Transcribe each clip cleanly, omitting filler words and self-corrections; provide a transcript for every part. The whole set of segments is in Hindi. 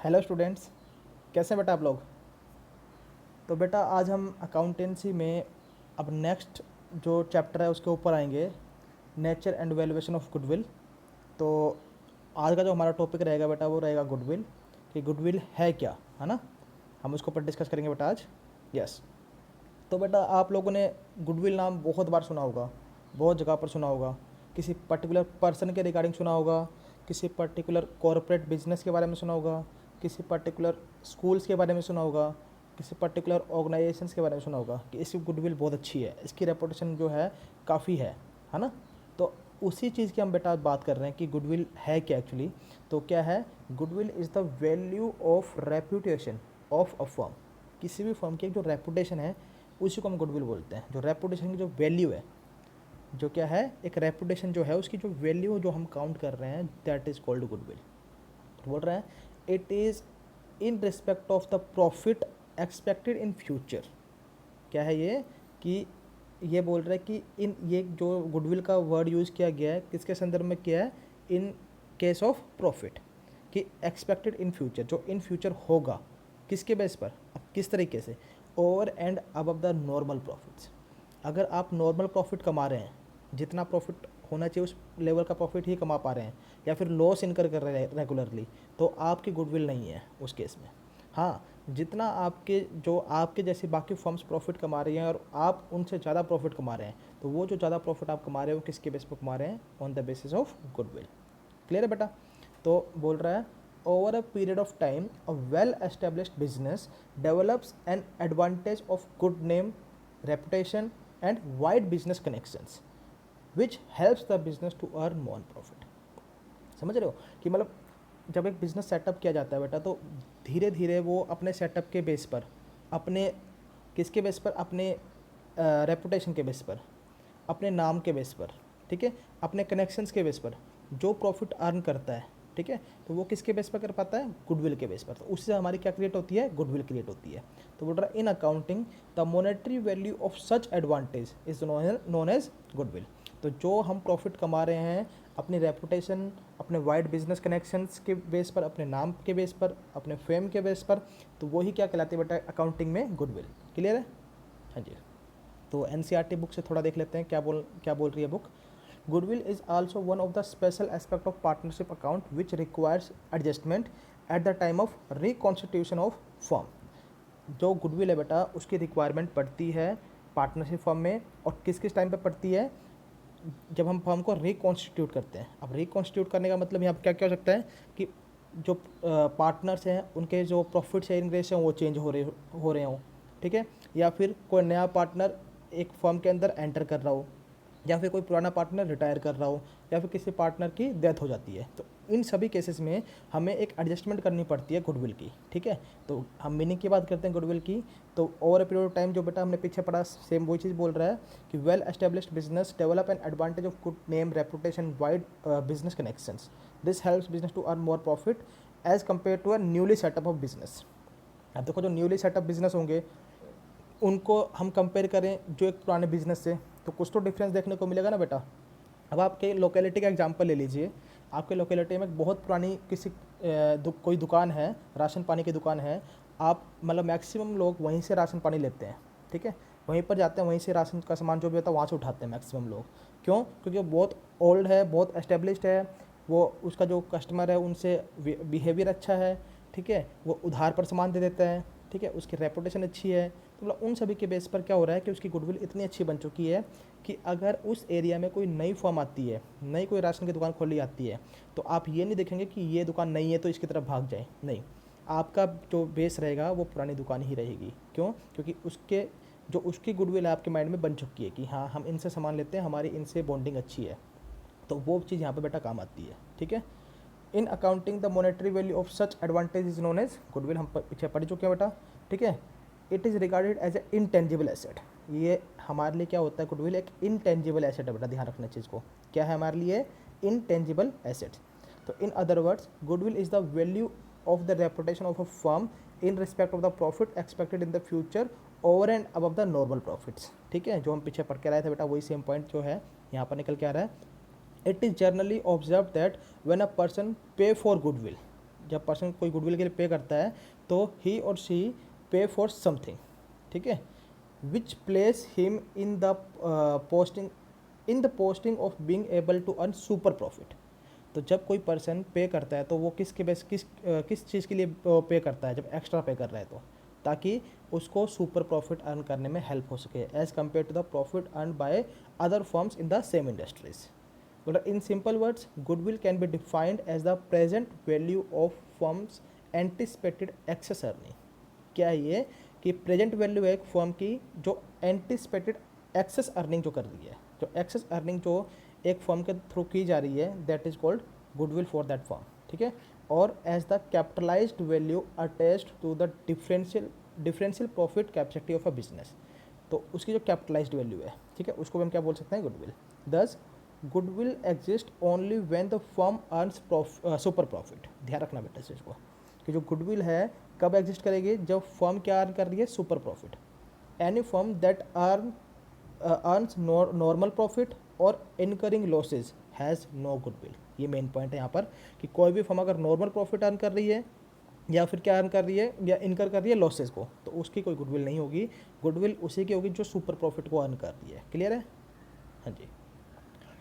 हेलो स्टूडेंट्स, कैसे हैं बेटा आप लोग। तो बेटा आज हम अकाउंटेंसी में अब नेक्स्ट जो चैप्टर है उसके ऊपर आएंगे, nature and valuation of goodwill. तो आज का जो हमारा टॉपिक रहेगा बेटा वो रहेगा गुडविल, कि गुडविल है क्या, है ना। हम उसके ऊपर डिस्कस करेंगे बेटा आज। यस। तो बेटा आप लोगों ने गुडविल नाम बहुत बार सुना होगा, बहुत जगह पर सुना होगा। किसी पर्टिकुलर पर्सन के रिगार्डिंग सुना होगा, किसी पर्टिकुलर कॉरपोरेट बिजनेस के बारे में सुना होगा, किसी पर्टिकुलर स्कूल्स के बारे में सुना होगा, किसी पर्टिकुलर ऑर्गेनाइजेशंस के बारे में सुना होगा कि इसकी गुडविल बहुत अच्छी है, इसकी रेपुटेशन जो है काफ़ी है ना। तो उसी चीज़ की हम बेटा आज बात कर रहे हैं कि गुडविल है क्या एक्चुअली। तो क्या है, goodwill is the value of reputation of a firm. किसी भी फर्म की एक जो रेपुटेशन है उसी को हम गुडविल बोलते हैं। जो रेपुटेशन की जो वैल्यू है, जो क्या है, एक रेपुटेशन जो है उसकी जो वैल्यू जो हम काउंट कर रहे हैं, दैट इज़ कॉल्ड गुडविल। बोल रहे हैं it is in respect of the profit expected in future. क्या है ये, कि ये बोल रहा है कि इन ये जो गुडविल का वर्ड यूज़ किया गया है किसके संदर्भ में किया है, इन केस ऑफ प्रॉफिट, कि एक्सपेक्टेड इन फ्यूचर, जो इन फ्यूचर होगा, किसके बेस पर, अब किस तरीके से, over and above the normal profits. अगर आप नॉर्मल प्रॉफिट कमा रहे हैं, जितना प्रॉफिट होना चाहिए उस लेवल का प्रॉफिट ही कमा पा रहे हैं, या फिर लॉस इनकर कर रहे हैं रेगुलरली, तो आपकी गुडविल नहीं है उस केस में। हाँ, जितना आपके जैसे बाकी फर्म्स प्रॉफिट कमा रही हैं और आप उनसे ज़्यादा प्रॉफिट कमा रहे हैं, तो वो जो ज़्यादा प्रॉफिट आप कमा रहे हो किसके बेस पर कमा रहे हैं, on the basis of goodwill. Clear है बेटा। तो बोल रहा है over a period of time a well established business develops an advantage of good name, reputation and wide business connections which helps the business to earn more profit. समझ रहे हो कि मतलब जब एक बिज़नेस सेटअप किया जाता है बेटा, तो धीरे धीरे वो अपने सेटअप के बेस पर, अपने किसके बेस पर, अपने रेपुटेशन के बेस पर, अपने नाम के बेस पर, ठीक है, अपने कनेक्शंस के बेस पर जो प्रॉफिट अर्न करता है, ठीक है, तो वो किसके बेस पर कर पाता है, गुडविल के बेस पर। तो उससे हमारी क्या क्रिएट होती है, गुडविल क्रिएट होती है। तो बोल रहा है in accounting the monetary value of such advantage is known as goodwill. तो जो हम प्रॉफिट कमा रहे हैं अपनी रेपुटेशन, अपने वाइड बिजनेस कनेक्शंस के बेस पर, अपने नाम के बेस पर, अपने फेम के बेस पर, तो वही क्या कहलाती है बेटा अकाउंटिंग में, गुडविल। क्लियर है। हाँ जी। तो एनसीईआरटी बुक से थोड़ा देख लेते हैं क्या बोल रही है book. Goodwill is also one of the special aspect of partnership account which requires adjustment at the time of reconstitution of firm. जो गुडविल है बेटा उसकी रिक्वायरमेंट पड़ती है पार्टनरशिप फर्म में, और किस किस टाइम पे पड़ती है, जब हम फर्म को रिकॉन्स्टिट्यूट करते हैं। अब रिकॉन्स्टिट्यूट करने का मतलब यहाँ पर क्या क्या हो सकता है कि जो पार्टनर्स हैं उनके जो प्रॉफिट शेयरिंग रेशियो हैं वो चेंज हो रहे हों, ठीक है, या फिर कोई नया पार्टनर एक फर्म के अंदर एंटर कर रहा हो, या फिर कोई पुराना पार्टनर रिटायर कर रहा हो, या फिर किसी पार्टनर की डेथ हो जाती है। तो इन सभी केसेस में हमें एक एडजस्टमेंट करनी पड़ती है गुडविल की, ठीक है। तो हम मीनिंग की बात करते हैं गुडविल की, तो over a period of time, जो बेटा हमने पीछे पढ़ा सेम वही चीज़ बोल रहा है कि well established business develop an advantage of good name, reputation, wide business connections. This helps business to earn more profit as compare to a newly setup of business. अब देखो जो न्यूली सेटअप बिजनेस होंगे उनको हम कंपेयर करें जो एक पुराने बिजनेस से, तो कुछ तो डिफरेंस देखने को मिलेगा ना बेटा। अब आपके लोकेलिटी का एग्जांपल ले लीजिए। आपके लोकेलिटी में बहुत पुरानी किसी कोई दुकान है, राशन पानी की दुकान है, आप मतलब मैक्सिमम लोग वहीं से राशन पानी लेते हैं, ठीक है, वहीं पर जाते हैं, वहीं से राशन का सामान जो भी होता है वहाँ से उठाते हैं मैक्सिमम लोग। क्यों? क्योंकि वो बहुत ओल्ड है, बहुत एस्टेब्लिश्ड है, वो उसका जो कस्टमर है उनसे बिहेवियर अच्छा है, ठीक है, वो उधार पर सामान दे देता है, ठीक है, उसकी रेपुटेशन अच्छी है। तो मतलब उन सभी के बेस पर क्या हो रहा है कि उसकी गुडविल इतनी अच्छी बन चुकी है कि अगर उस एरिया में कोई नई फर्म आती है, नई कोई राशन की दुकान खोली आती है, तो आप ये नहीं देखेंगे कि ये दुकान नई है तो इसकी तरफ भाग जाए, नहीं, आपका जो बेस रहेगा वो पुरानी दुकान ही रहेगी। क्यों? क्योंकि उसकी गुडविल आपके माइंड में बन चुकी है कि हाँ हम इनसे सामान लेते हैं, हमारी इनसे बॉन्डिंग अच्छी है, तो वो चीज़ यहाँ पर बेटा काम आती है, ठीक है। In accounting the monetary value of such advantage is known as goodwill. हम पीछे पढ़ चुके हैं बेटा, ठीक है। It is regarded as a intangible asset. ये हमारे लिए क्या होता है, गुडविल एक इनटेंजिबल एसेट है बेटा, ध्यान रखना चीज़ को, क्या है हमारे लिए, इनटेंजिबल एसेट। तो in other words goodwill is the value of the reputation of a firm in respect of the profit expected in the future over and above the normal profits, ठीक है। जो हम पीछे पढ़ के आए थे बेटा वही सेम पॉइंट जो है यहाँ पर निकल के आ रहा है। It is generally observed that when a person pay for goodwill, जब पर्सन कोई गुडविल के लिए पे करता है तो ही और शी पे फॉर समथिंग, ठीक है, which place him in the posting of being able to earn super profit. तो जब कोई पर्सन पे करता है तो वो किसके बेस किस चीज़ के लिए पे करता है, जब एक्स्ट्रा पे कर रहा है तो ताकि उसको सुपर प्रॉफिट अर्न करने में हेल्प हो सके as compare to the profit earn by other firms in the same industries. But in simple words, goodwill can be defined as the present value of firm's anticipated excess earning। क्या है ये कि प्रेजेंट वैल्यू है एक फर्म की जो एंटिसिपेटेड एक्सेस अर्निंग जो कर रही है, जो एक्सेस अर्निंग जो एक फर्म के थ्रू की जा रही है, that is called goodwill for that firm, ठीक है। और as the capitalized value attached to the differential profit capacity of a business. तो उसकी जो कैपिटलाइज्ड वैल्यू है, ठीक है, उसको हम क्या बोल सकते हैं, गुडविल। दस goodwill exist only when the firm earns super profit. ध्यान रखना बेटा इस चीज़ को कि जो गुडविल है कब एग्जिस्ट करेगी, जब फर्म क्या अर्न कर रही है, super profit. Any firm that earns normal profit और incurring losses has no goodwill. ये मेन पॉइंट है यहाँ पर कि कोई भी फर्म अगर नॉर्मल प्रॉफिट अर्न कर रही है या फिर क्या अर्न कर रही है या इनकर कर रही है लॉसेज को, तो उसकी कोई गुडविल नहीं होगी। गुडविल उसी की होगी जो सुपर प्रॉफिट को अर्न कर रही है। क्लियर है? हाँ जी।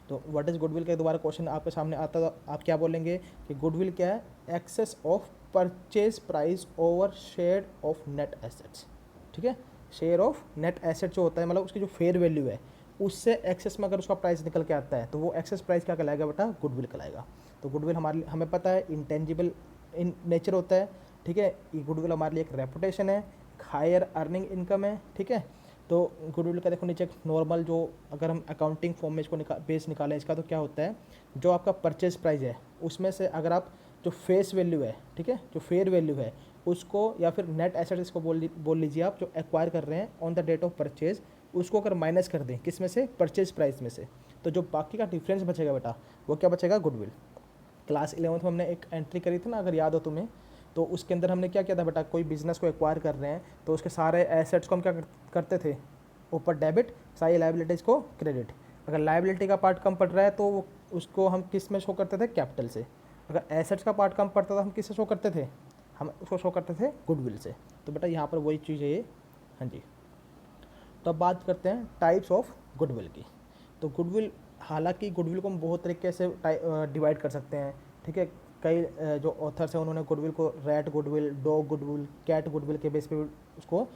तो व्हाट इज गुडविल का दोबारा क्वेश्चन आपके सामने आता है, आप क्या बोलेंगे कि गुडविल क्या है, excess of purchase price over share of net assets, ठीक है। शेयर ऑफ नेट एसेट जो होता है मतलब उसकी जो फेयर वैल्यू है उससे एक्सेस में अगर उसका प्राइस निकल के आता है तो वो एक्सेस प्राइस क्या कहलाएगा बेटा, गुडविल कहलाएगा। तो गुडविल हमें पता है इंटेंजिबल इन नेचर होता है, ठीक है। ये गुडविल हमारे लिए एक रेपुटेशन है, हायर अर्निंग इनकम है, ठीक है। तो गुडविल का देखो नीचे नॉर्मल जो अगर हम अकाउंटिंग फॉर्म में इसको बेस निकालें इसका, तो क्या होता है, जो आपका परचेज प्राइस है उसमें से अगर आप जो फेस वैल्यू है, ठीक है, जो फेयर वैल्यू है उसको या फिर नेट एसेट इसको बोल लीजिए आप, जो एक्वायर कर रहे हैं on the date of purchase, उसको अगर माइनस कर दें किस में से, परचेज प्राइस में से, तो जो बाकी का डिफरेंस बचेगा बेटा वो क्या बचेगा, गुडविल। क्लास 11th में हमने एक एंट्री करी थी ना, अगर याद हो तुम्हें, तो उसके अंदर हमने क्या किया था बेटा, कोई बिजनेस को एक्वायर कर रहे हैं तो उसके सारे एसेट्स को हम क्या करते थे, ऊपर डेबिट, सारी लाइबिलिटीज़ को क्रेडिट। अगर लाइबिलिटी का पार्ट कम पड़ रहा है तो उसको हम किस में शो करते थे, कैपिटल से। अगर एसेट्स का पार्ट कम पड़ता था हम किससे शो करते थे, हम उसको शो करते थे गुडविल से। तो बेटा यहाँ पर वही चीज़ है ये। हाँ जी। तो अब बात करते हैं टाइप्स ऑफ गुडविल की। तो गुडविल, हालांकि गुडविल को हम बहुत तरीके से डिवाइड कर सकते हैं, ठीक है। कई जो ऑथर्स हैं उन्होंने गुडविल को rat goodwill, dog goodwill, cat goodwill के बेस पे उसको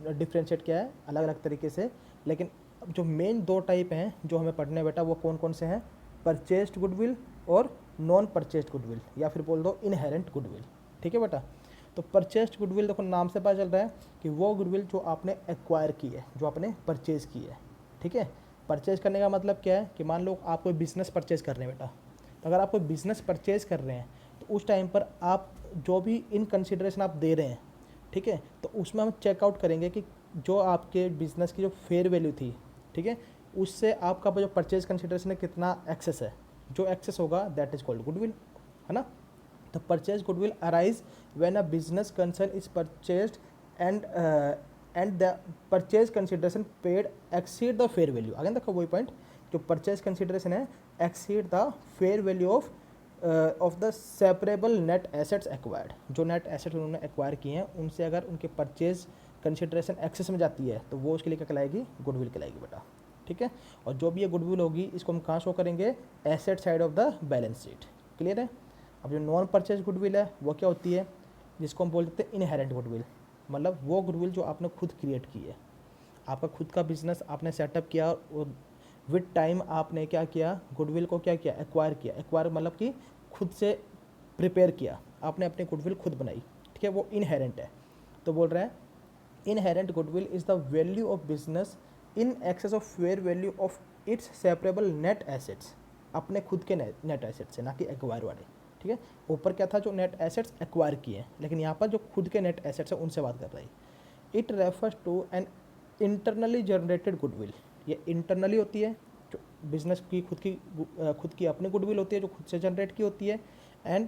डिफ्रेंशिएट किया है अलग अलग तरीके से। लेकिन जो मेन दो टाइप हैं जो हमें पढ़ने बेटा वो कौन कौन से हैं, परचेस्ड गुडविल और नॉन परचेस्ड गुडविल, या फिर बोल दो इनहेरेंट गुडविल, ठीक है बेटा। तो परचेस्ड गुडविल देखो नाम से पता चल रहा है कि वो गुडविल जो आपने एक्वायर की है, जो आपने परचेज की है, ठीक है। परचेज करने का मतलब क्या है कि मान लो आप कोई बिज़नेस परचेज कर रहे हैं बेटा, तो अगर आप कोई बिज़नेस परचेज कर रहे हैं तो उस टाइम पर आप जो भी इन कंसिडरेशन आप दे रहे हैं, ठीक है, तो उसमें हम चेकआउट करेंगे कि जो आपके बिज़नेस की जो फेयर वैल्यू थी, ठीक है, उससे आपका जो परचेज कंसिडरेशन है कितना एक्सेस है, जो एक्सेस होगा दैट इज कॉल्ड गुडविल, है ना। तो purchase goodwill arise when a business concern is purchased and the purchase consideration paid exceed the fair value. Again देखो वही पॉइंट, जो परचेज कंसिडरेशन है exceed the fair value of the separable net assets acquired. जो नेट एसेट्स उन्होंने एक्वायर किए हैं उनसे अगर उनके परचेज कंसिडरेशन एक्सेस में जाती है तो वो उसके लिए क्या कहलाएगी, गुडविल कहलाएगी बेटा, ठीक है। और जो भी ये गुडविल होगी इसको हम कहाँ शो करेंगे, asset side of the balance sheet. Clear है? अब जो नॉन परचेज गुडविल है वो क्या होती है, जिसको हम बोल देते हैं इनहेरेंट गुडविल, मतलब वो गुडविल जो आपने खुद क्रिएट की है। आपका खुद का बिजनेस आपने सेटअप किया और विद टाइम आपने क्या किया, गुडविल को क्या किया, एक्वायर किया। एक्वायर मतलब कि खुद से प्रिपेयर किया, आपने अपनी गुडविल खुद बनाई, ठीक है, वो इनहेरेंट है। तो बोल रहे हैं inherent goodwill is the value of business in excess of fair value of its separable net assets, अपने खुद के नेट एसेट से, ना कि एक्वायर वाले, ठीक है। ऊपर क्या था, जो नेट एसेट्स एक्वायर किए, लेकिन यहाँ पर जो खुद के नेट एसेट्स है उनसे बात कर रही। It refers to an internally generated goodwill, ये इंटरनली होती है, जो बिजनेस की खुद की अपनी गुडविल होती है जो खुद से जनरेट की होती है। And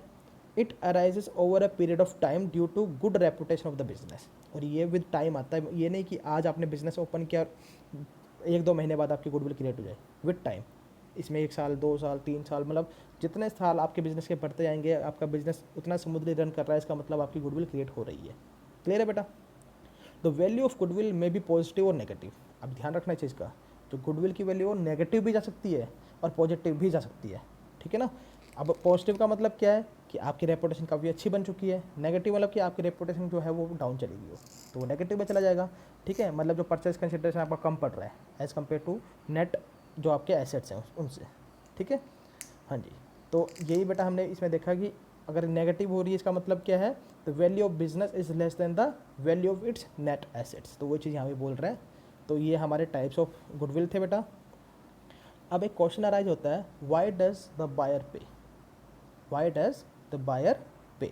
it arises over a period of time due to good reputation of the business. और ये विद टाइम आता है, ये नहीं कि आज आपने बिजनेस ओपन किया 1-2 महीने बाद आपकी गुडविल क्रिएट हो जाए। विद टाइम इसमें 1 साल 2 साल 3 साल मतलब जितने साल आपके बिजनेस के बढ़ते जाएंगे, आपका बिजनेस उतना स्मूथली रन कर रहा है, इसका मतलब आपकी गुडविल क्रिएट हो रही है। क्लियर है बेटा? द वैल्यू ऑफ गुडविल में भी पॉजिटिव और नेगेटिव। अब ध्यान रखना है चीज़ का, जो गुडविल की वैल्यू नेगेटिव भी जा सकती है और पॉजिटिव भी जा सकती है, ठीक है ना। अब पॉजिटिव का मतलब क्या है कि आपकी रेपुटेशन काफ़ी अच्छी बन चुकी है, नेगेटिव मतलब कि आपकी रेपुटेशन जो है वो डाउन चलेगी, तो वो नेगेटिव में चला जाएगा, ठीक है। मतलब जो परचेज कंसिडरेशन आपका कम पड़ रहा है एज़ कम्पेयर टू नेट जो आपके एसेट्स हैं उनसे, ठीक है। हाँ जी, तो यही बेटा हमने इसमें देखा कि अगर नेगेटिव हो रही है इसका मतलब क्या है, the value of business is less than the value of its net assets, तो वो चीज़ यहाँ पे बोल रहा है। तो ये हमारे टाइप्स ऑफ गुडविल थे बेटा। अब एक क्वेश्चन अराइज होता है, वाई डज द बायर पे, वाई डज द बायर पे।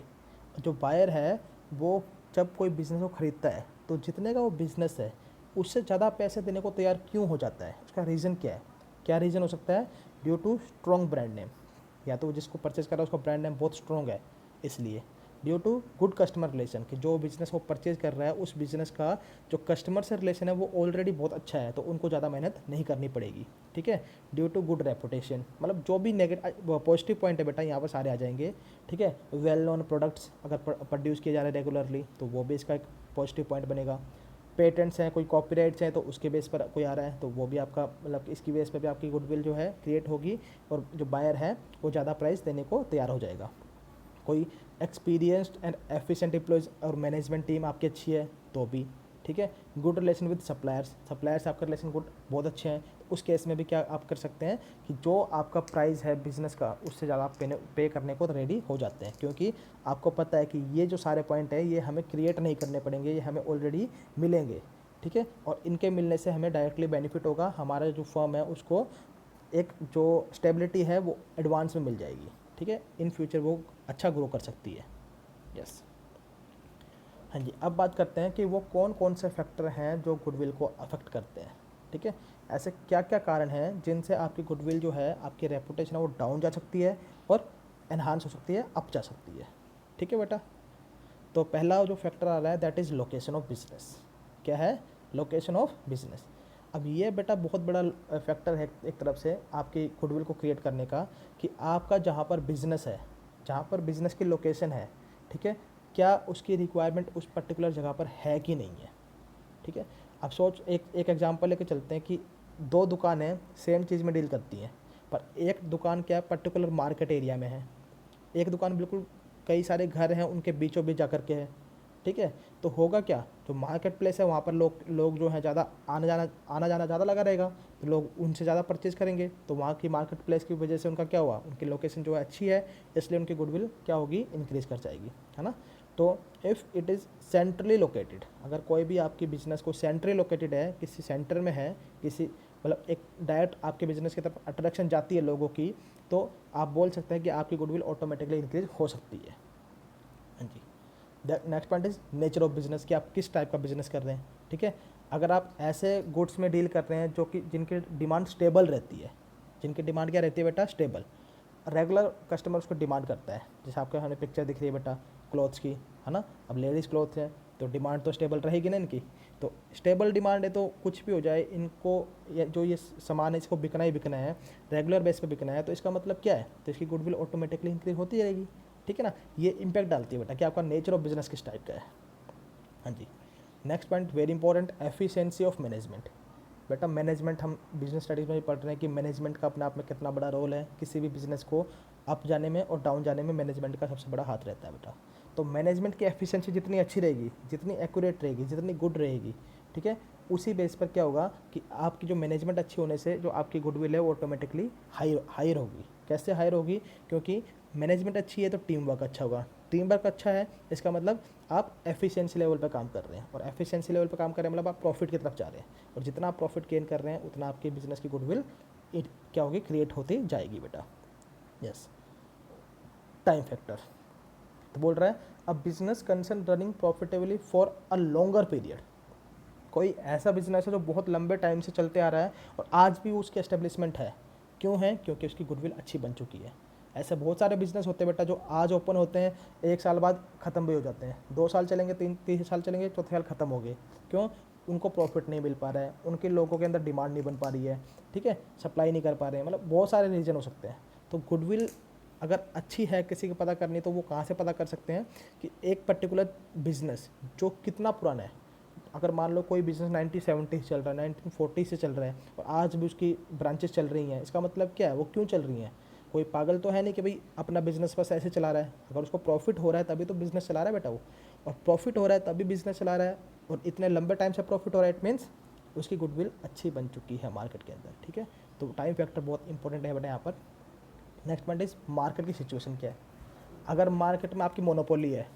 जो बायर है वो जब कोई बिज़नेस को ख़रीदता है तो जितने का वो बिज़नेस है उससे ज़्यादा पैसे देने को तैयार क्यों हो जाता है, उसका रीज़न क्या है? क्या रीज़न हो सकता है? Due to strong brand name, या तो जिसको परचेज कर रहा है उसका ब्रांड नेम बहुत स्ट्रॉन्ग है इसलिए। Due to good customer relation, कि जो बिज़नेस को परचेज कर रहा है उस बिज़नेस का जो कस्टमर से रिलेशन है वो ऑलरेडी बहुत अच्छा है, तो उनको ज़्यादा मेहनत नहीं करनी पड़ेगी, ठीक है। ड्यू टू गुड रेपुटेशन, मतलब जो भी नेगेटिव पॉजिटिव पॉइंट है बेटा यहाँ पर सारे आ जाएंगे, ठीक है। वेल नोन प्रोडक्ट्स अगर प्रोड्यूस किए जा रहे हैं रेगुलरली तो वो भी इसका एक पॉजिटिव पॉइंट बनेगा। पेटेंट्स हैं, कोई कॉपीराइट्स हैं तो उसके बेस पर कोई आ रहा है तो वो भी आपका मतलब इसकी बेस पर भी आपकी गुडविल जो है क्रिएट होगी और जो बायर है वो ज़्यादा प्राइस देने को तैयार हो जाएगा। कोई एक्सपीरियंस्ड एंड एफिशिएंट एम्प्लॉयज़ और मैनेजमेंट टीम आपकी अच्छी है तो भी, ठीक है। Good relation with suppliers, suppliers आपका रिलेशन गुड बहुत अच्छे हैं, तो उस केस में भी क्या आप कर सकते हैं कि जो आपका प्राइस है बिज़नेस का उससे ज़्यादा आप पे करने को रेडी हो जाते हैं, क्योंकि आपको पता है कि ये जो सारे पॉइंट है ये हमें क्रिएट नहीं करने पड़ेंगे, ये हमें ऑलरेडी मिलेंगे, ठीक है। और इनके मिलने से हमें डायरेक्टली बेनिफिट होगा, हमारा जो फर्म है उसको एक जो स्टेबिलिटी है वो एडवांस में मिल जाएगी, ठीक है। इन फ्यूचर वो अच्छा ग्रो कर सकती है। यस, हाँ जी। अब बात करते हैं कि वो कौन कौन से फैक्टर हैं जो गुडविल को अफेक्ट करते हैं, ठीक है। ऐसे क्या क्या कारण हैं जिनसे आपकी गुडविल जो है, आपकी रेपुटेशन है वो डाउन जा सकती है और एनहांस हो सकती है, अप जा सकती है, ठीक है बेटा। तो पहला जो फैक्टर आ रहा है that is location of business. क्या है? Location of business. अब ये बेटा बहुत बड़ा फैक्टर है एक तरफ से आपकी गुडविल को क्रिएट करने का, कि आपका जहाँ पर बिजनेस है, जहाँ पर बिजनेस की लोकेशन है, ठीक है, क्या उसकी रिक्वायरमेंट उस पर्टिकुलर जगह पर है कि नहीं है, ठीक है। अब सोच एक एग्जांपल लेके चलते हैं कि दो दुकानें सेम चीज़ में डील करती हैं, पर एक दुकान क्या पर्टिकुलर मार्केट एरिया में है, एक दुकान बिल्कुल कई सारे घर हैं उनके बीचों बीच जा कर के है, ठीक है। तो होगा क्या, जो मार्केट प्लेस है वहाँ पर लोग जो है ज़्यादा आना जाना ज़्यादा लगा रहेगा, तो लोग उनसे ज़्यादा परचेज़ करेंगे, तो वहाँ की मार्केट प्लेस की वजह से उनका क्या हुआ, उनकी लोकेशन जो है अच्छी है, इसलिए उनकी गुडविल क्या होगी, इंक्रीज़ कर जाएगी, है ना। तो if it is centrally located, अगर कोई भी आपकी बिजनेस को सेंट्रली लोकेटेड है, किसी सेंटर में है, किसी मतलब एक डायरेक्ट आपके बिजनेस की तरफ अट्रैक्शन जाती है लोगों की, तो आप बोल सकते हैं कि आपकी गुडविल ऑटोमेटिकली इंक्रीज हो सकती है। हाँ जी। Next point is nature of business, कि आप किस टाइप का बिजनेस कर रहे हैं, ठीक है। अगर आप ऐसे गुड्स में डील कर रहे हैं जो कि जिनकी डिमांड स्टेबल रहती है, जिनकी डिमांड क्या रहती है बेटा, स्टेबल, रेगुलर कस्टमर उसको डिमांड करता है, जैसे आपके हमें पिक्चर दिख रही है बेटा क्लॉथ्स की, है ना। अब लेडीज़ क्लॉथ है तो डिमांड तो स्टेबल रहेगी ना इनकी, तो स्टेबल डिमांड है तो कुछ भी हो जाए इनको, जो ये सामान है इसको बिकना ही बिकना है, रेगुलर बेस पे बिकना है, तो इसका मतलब क्या है, तो इसकी गुडविल ऑटोमेटिकली इंक्रीज होती रहेगी, ठीक है ना। ये इंपैक्ट डालती है बेटा कि आपका नेचर ऑफ बिजनेस किस टाइप का है। हाँ जी। Next point very important, efficiency of management. बेटा मैनेजमेंट हम बिजनेस स्टडीज़ में भी पढ़ रहे हैं कि मैनेजमेंट का अपने आप में कितना बड़ा रोल है, किसी भी बिजनेस को अप जाने में और डाउन जाने में मैनेजमेंट का सबसे बड़ा हाथ रहता है बेटा। तो मैनेजमेंट की एफिशिएंसी जितनी अच्छी रहेगी, जितनी एक्यूरेट रहेगी, जितनी गुड रहेगी, ठीक है, उसी बेस पर क्या होगा कि आपकी जो मैनेजमेंट अच्छी होने से जो आपकी गुडविल है वो ऑटोमेटिकली हायर होगी। कैसे हायर होगी? क्योंकि मैनेजमेंट अच्छी है तो टीम वर्क अच्छा होगा, टीम वर्क अच्छा है इसका मतलब आप एफिशिएंसी लेवल पर काम कर रहे हैं, और एफिशिएंसी लेवल पर काम कर रहे हैं मतलब आप प्रॉफिट की तरफ जा रहे हैं, और जितना आप प्रॉफिट गेन कर रहे हैं उतना आपके बिजनेस की गुडविल क्या होगी, क्रिएट होती जाएगी बेटा। यस, टाइम फैक्टर तो बोल रहा है a business concern running profitably for a longer period. कोई ऐसा बिजनेस है जो बहुत लंबे टाइम से चलते आ रहा है और आज भी उसकी एस्टेब्लिशमेंट है, क्यों है? क्योंकि उसकी गुडविल अच्छी बन चुकी है। ऐसे बहुत सारे बिजनेस होते हैं बेटा जो आज ओपन होते हैं, 1 साल बाद ख़त्म भी हो जाते हैं, 2 साल चलेंगे, 3 साल चलेंगे, चौथे साल ख़त्म हो गए। क्यों? उनको प्रॉफिट नहीं मिल पा रहा है, उनके लोगों के अंदर डिमांड नहीं बन पा रही है, ठीक है, सप्लाई नहीं कर पा रहे हैं, मतलब बहुत सारे रीज़न हो सकते हैं। तो गुडविल अगर अच्छी है किसी की पता करनी, तो वो कहाँ से पता कर सकते हैं कि एक पर्टिकुलर बिजनेस जो कितना पुराना है। अगर मान लो कोई बिज़नेस 1970 से चल रहा है, 1940 से चल रहा है और आज भी उसकी ब्रांचेस चल रही हैं, इसका मतलब क्या है, वो क्यों चल रही हैं। कोई पागल तो है नहीं कि भाई अपना बिज़नेस बस ऐसे चला रहा है। अगर उसको प्रॉफिट हो रहा है तभी तो बिज़नेस चला रहा है बेटा वो, और प्रॉफिट हो रहा है तभी बिज़नेस चला रहा है, और इतने लंबे टाइम से प्रॉफिट हो रहा है, इट मीन्स उसकी गुडविल अच्छी बन चुकी है मार्केट के अंदर, ठीक है। तो टाइम फैक्टर बहुत इंपॉर्टेंट है बेटा यहाँ पर। नेक्स्ट पॉइंट इज मार्केट की सिचुएशन क्या है। अगर मार्केट में आपकी मोनोपोली है,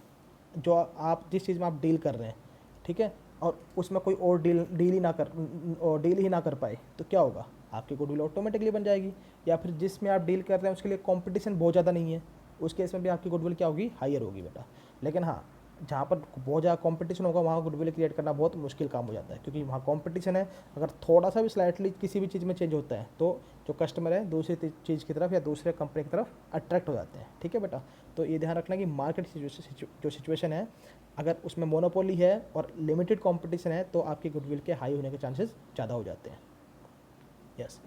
जो आप जिस चीज़ में आप डील कर रहे हैं, ठीक है, और उसमें कोई और डील ही ना कर पाए, तो क्या होगा, आपकी गुडविल ऑटोमेटिकली बन जाएगी। या फिर जिसमें आप डील कर रहे हैं उसके लिए कंपटीशन बहुत ज़्यादा नहीं है, उस केस में भी आपकी गुडविल क्या होगी, हायर होगी बेटा। लेकिन हाँ, जहाँ पर बहुत ज़्यादा कंपटीशन होगा वहाँ गुडविल क्रिएट करना बहुत मुश्किल काम हो जाता है, क्योंकि वहाँ कंपटीशन है। अगर थोड़ा सा भी स्लाइटली किसी भी चीज़ में चेंज होता है तो जो कस्टमर है दूसरी चीज़ की तरफ या दूसरे कंपनी की तरफ अट्रैक्ट हो जाते हैं, ठीक है बेटा। तो ये ध्यान रखना कि मार्केट जो सिचुएशन है, अगर उसमें मोनोपोली है और लिमिटेड कंपटीशन है, तो आपकी गुडविल के हाई होने के चांसेस ज़्यादा हो जाते हैं। Yes,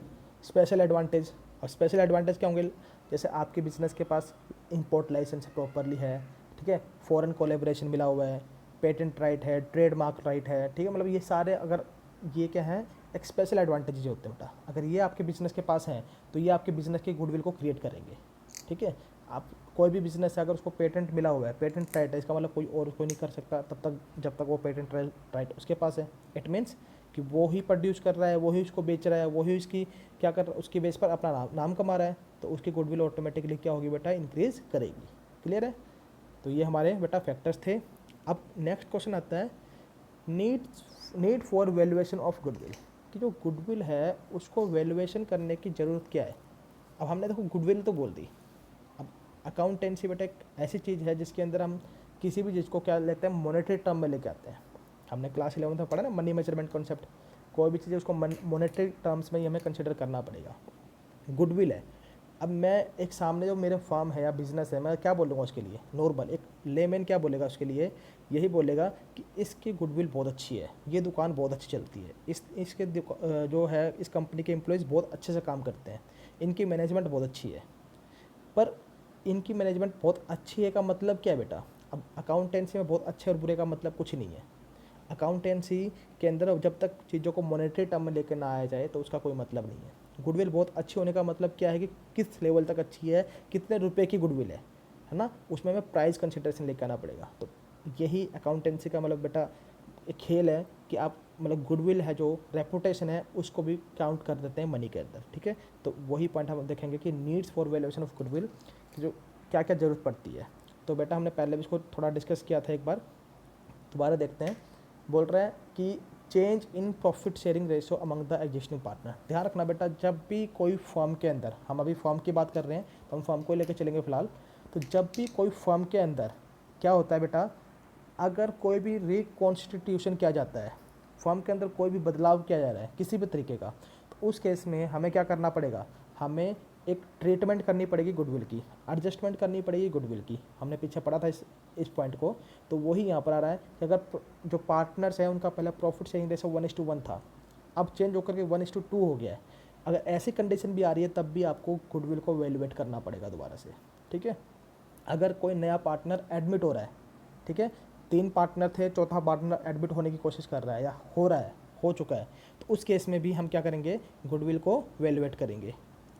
special advantage. और स्पेशल एडवांटेज क्या होंगे, जैसे आपके बिजनेस के पास इंपोर्ट लाइसेंस प्रॉपरली है, ठीक है, फॉरेन कोलेबोरेशन मिला हुआ है, पेटेंट राइट है, ट्रेडमार्क राइट है, ठीक है, मतलब ये सारे अगर ये क्या है, एक स्पेशल एडवांटेजेस होते हैं बेटा। अगर ये आपके बिजनेस के पास हैं तो ये आपके बिजनेस की गुडविल को क्रिएट करेंगे, ठीक है। आप कोई भी बिजनेस है अगर उसको पेटेंट मिला हुआ है, पेटेंट राइट है, इसका मतलब कोई और कोई नहीं कर सकता तब तक जब तक वो पेटेंट राइट उसके पास है। इट मीन्स कि वो ही प्रोड्यूस कर रहा है, वो ही उसको बेच रहा है, वो ही उसकी क्या कर उसकी बेस पर अपना नाम कमा रहा है, तो उसकी गुडविल ऑटोमेटिकली क्या होगी बेटा, इंक्रीज करेगी। क्लियर है। तो ये हमारे बेटा फैक्टर्स थे। अब नेक्स्ट क्वेश्चन आता है, need for valuation of goodwill, कि जो गुडविल है उसको वैल्यूएशन करने की ज़रूरत क्या है। अब हमने देखो गुडविल तो बोल दी। अब अकाउंटेंसी बेटा एक ऐसी चीज़ है जिसके अंदर हम किसी भी चीज़ को क्या लेते हैं, मॉनेटरी टर्म में लेके आते हैं। हमने क्लास 11 में पढ़ा ना मनी मेजरमेंट कॉन्सेप्ट। कोई भी चीज़ है उसको मॉनेटरी टर्म्स में ही हमें कंसिडर करना पड़ेगा। गुडविल है, अब मैं एक सामने जो मेरे फार्म है या बिजनेस है, मैं क्या बोलूँगा उसके लिए, नॉर्मल एक लेमैन क्या बोलेगा उसके लिए, यही बोलेगा कि इसकी गुडविल बहुत अच्छी है, ये दुकान बहुत अच्छी चलती है, इसके जो है इस कंपनी के एम्प्लॉयज़ बहुत अच्छे से काम करते हैं, इनकी मैनेजमेंट बहुत अच्छी है। पर इनकी मैनेजमेंट बहुत अच्छी है का मतलब क्या है बेटा, अब अकाउंटेंसी में बहुत अच्छे और बुरे का मतलब कुछ नहीं है। अकाउंटेंसी के अंदर जब तक चीज़ों को मॉनेटरी टर्म में लेकर ना आया जाए तो उसका कोई मतलब नहीं है। गुडविल बहुत अच्छी होने का मतलब क्या है कि किस लेवल तक अच्छी है, कितने रुपए की गुडविल है ना, उसमें हमें प्राइस कंसिडरेशन लेकर आना पड़ेगा। तो यही अकाउंटेंसी का मतलब बेटा एक खेल है कि आप मतलब गुडविल है जो रेपुटेशन है उसको भी काउंट कर देते हैं मनी के अंदर, ठीक है। तो वही पॉइंट हम देखेंगे कि needs for valuation of goodwill की जो क्या क्या ज़रूरत पड़ती है। तो बेटा हमने पहले भी इसको थोड़ा डिस्कस किया था, एक बार दोबारा देखते हैं। बोल रहा है कि change in profit sharing ratio among the existing partner. ध्यान रखना बेटा, जब भी कोई फर्म के अंदर, हम अभी फर्म की बात कर रहे हैं तो हम फर्म को लेकर चलेंगे फिलहाल। तो जब भी कोई फर्म के अंदर क्या होता है बेटा, अगर कोई भी रिकॉन्स्टिट्यूशन किया जाता है, फर्म के अंदर कोई भी बदलाव किया जा रहा है किसी भी तरीके का, तो उस केस में हमें क्या करना पड़ेगा, हमें एक ट्रीटमेंट करनी पड़ेगी गुडविल की, एडजस्टमेंट करनी पड़ेगी गुडविल की। हमने पीछे पढ़ा था इस पॉइंट को, तो वही यहाँ पर आ रहा है कि अगर जो पार्टनर्स हैं उनका पहले प्रॉफिट शेयरिंग रेशो 1:1 था, अब चेंज होकर के 1:2 हो गया है। अगर ऐसी कंडीशन भी आ रही है तब भी आपको गुडविल को वैल्यूएट करना पड़ेगा दोबारा से, ठीक है। अगर कोई नया पार्टनर एडमिट हो रहा है, ठीक है, 3 पार्टनर थे, चौथा पार्टनर एडमिट होने की कोशिश कर रहा है या हो रहा है, हो चुका है, तो उस केस में भी हम क्या करेंगे, गुडविल को वैल्यूएट करेंगे।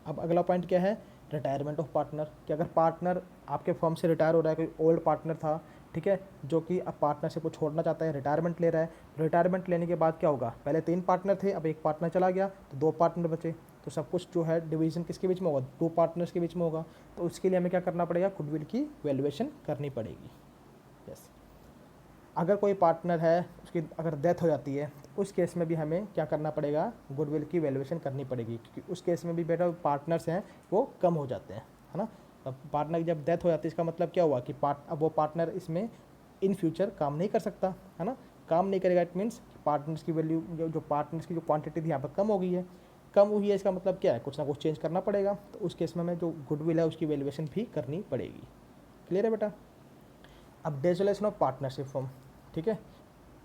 अब अगला पॉइंट क्या है, रिटायरमेंट ऑफ पार्टनर, कि अगर पार्टनर आपके फर्म से रिटायर हो रहा है, कोई ओल्ड पार्टनर था, ठीक है, जो कि अब पार्टनरशिप को छोड़ना चाहता है, रिटायरमेंट ले रहा है, रिटायरमेंट लेने के बाद क्या होगा, पहले 3 पार्टनर थे, अब एक पार्टनर चला गया तो 2 पार्टनर बचे, तो सब कुछ जो है डिवीजन किसके बीच में होगा, 2 पार्टनर्स के बीच में होगा। तो उसके लिए हमें क्या करना पड़ेगा, गुडविल की वैल्यूएशन करनी पड़ेगी। यस, अगर कोई पार्टनर है उसकी अगर डेथ हो जाती है तो उस केस में भी हमें क्या करना पड़ेगा, गुडविल की वैल्यूएशन करनी पड़ेगी, क्योंकि उस केस में भी बेटा पार्टनर्स हैं वो कम हो जाते हैं, है ना। अब पार्टनर की जब डेथ हो जाती है इसका मतलब क्या हुआ कि अब वो पार्टनर इसमें इन फ्यूचर काम नहीं कर सकता, है ना। काम नहीं करेगा, इट मीन्स पार्टनर्स की वैल्यू जो पार्टनर्स की जो क्वांटिटी थी यहाँ पर कम हो गई है, कम हुई है, इसका मतलब क्या है, कुछ ना कुछ चेंज करना पड़ेगा। तो उस केस में हमें जो गुडविल है उसकी वैल्यूएशन भी करनी पड़ेगी। क्लियर है बेटा। अब डेसोलेशन ऑफ पार्टनरशिप फॉर्म, ठीक है।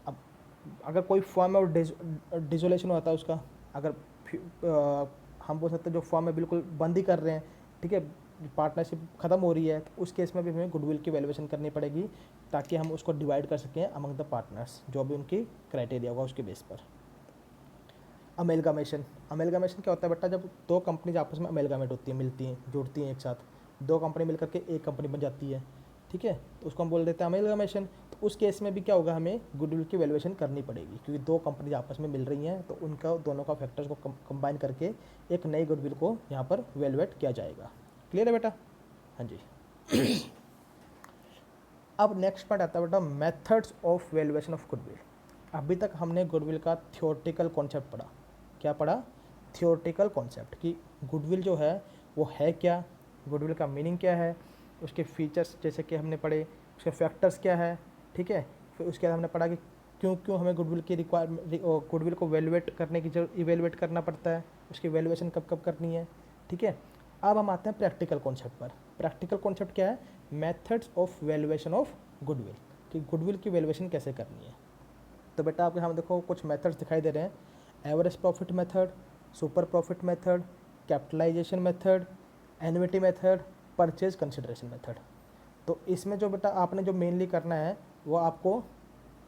अब अगर कोई फॉर्म है और डिजोलेशन होता है उसका, अगर हम बोल सकते हैं जो फॉर्म है बिल्कुल बंद ही कर रहे हैं, ठीक है, पार्टनरशिप ख़त्म हो रही है, तो उस केस में भी हमें गुडविल की वैल्यूएशन करनी पड़ेगी ताकि हम उसको डिवाइड कर सकें अमंग द पार्टनर्स, जो भी उनकी क्राइटेरिया होगा उसके बेस पर। अमेलगामेशन, अमेलगामेशन क्या होता है बेटा, जब दो कंपनीज आपस में अमेलगामेट होती हैं, मिलती हैं, जुड़ती हैं एक साथ, दो कंपनी मिलकर के एक कंपनी बन जाती है, ठीक है, तो उसको हम बोल देते हैं अमेलगामेशन। तो उस केस में भी क्या होगा, हमें गुडविल की वैल्यूएशन करनी पड़ेगी, क्योंकि दो कंपनीज आपस में मिल रही हैं, तो उनका दोनों का फैक्टर्स को कंबाइन करके एक नई गुडविल को यहाँ पर वैल्यूएट किया जाएगा। क्लियर है बेटा? हाँ जी। अब नेक्स्ट पार्ट आता है बेटा methods of valuation of goodwill. अभी तक हमने गुडविल का थियोरेटिकल कॉन्सेप्ट पढ़ा। क्या पढ़ा? थियोरेटिकल कॉन्सेप्ट कि गुडविल जो है वो है क्या, गुडविल का मीनिंग क्या है, उसके फीचर्स जैसे कि हमने पढ़े, उसके फैक्टर्स क्या है, ठीक है। फिर उसके बाद हमने पढ़ा कि क्यों क्यों हमें गुडविल की गुडविल को वैल्यूएट करने की इवेलुएट करना पड़ता है, उसकी वैल्यूएशन कब कब करनी है, ठीक है। अब हम आते हैं प्रैक्टिकल कॉन्सेप्ट पर। प्रैक्टिकल कॉन्सेप्ट क्या है? Methods of valuation of goodwill, कि गुडविल की वैल्यूएशन कैसे करनी है। तो बेटा आपके सामने देखो कुछ मेथड्स दिखाई दे रहे हैं, average profit method, super profit method, capitalization method, annuity method, purchase consideration method. तो इसमें जो बेटा आपने जो मेनली करना है वो आपको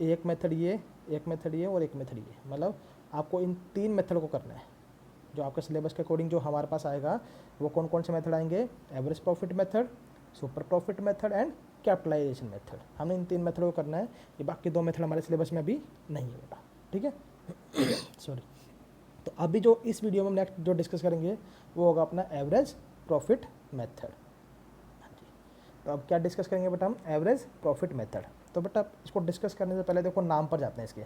एक मेथड ये, एक मेथड ये और एक मेथड ये, मतलब आपको इन तीन मेथड को करना है। जो आपके सिलेबस के अकॉर्डिंग जो हमारे पास आएगा वो कौन कौन से मेथड आएंगे? Average profit method, super profit method and capitalization method. हमने इन तीन मेथड को करना है, ये बाकी दो मेथड हमारे सिलेबस में अभी नहीं है बेटा, ठीक है। सॉरी। तो अभी जो इस वीडियो में नेक्स्ट जो डिस्कस करेंगे वो होगा अपना एवरेज प्रॉफिट मेथड। हाँ जी। तो अब क्या डिस्कस करेंगे बेटा हम? Average profit method. तो बेटा इसको डिस्कस करने से पहले देखो नाम पर जाते हैं इसके।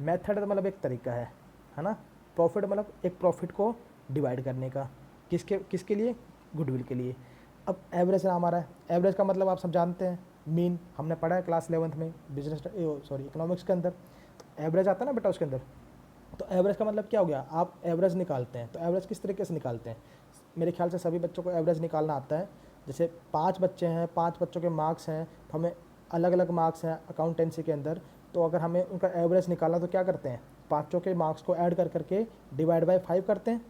मेथड तो मतलब एक तरीका है ना। प्रॉफिट मतलब एक प्रॉफिट को डिवाइड करने का, किसके किसके लिए? गुडविल के लिए। अब एवरेज नाम आ रहा है, एवरेज का मतलब आप सब जानते हैं, मीन, हमने पढ़ा है क्लास 11th में बिजनेस इकोनॉमिक्स के अंदर। तो एवरेज आता है ना बेटा उसके अंदर। तो एवरेज का मतलब क्या हो गया? आप एवरेज निकालते हैं। तो एवरेज किस तरीके से निकालते हैं? मेरे ख्याल से सभी बच्चों को एवरेज निकालना आता है। जैसे 5 बच्चे हैं, 5 बच्चों के मार्क्स हैं, तो हमें अलग अलग मार्क्स हैं अकाउंटेंसी के अंदर, तो अगर हमें उनका एवरेज निकालना तो क्या करते हैं? पाँचों के मार्क्स को ऐड कर करके डिवाइड बाय 5 करते हैं,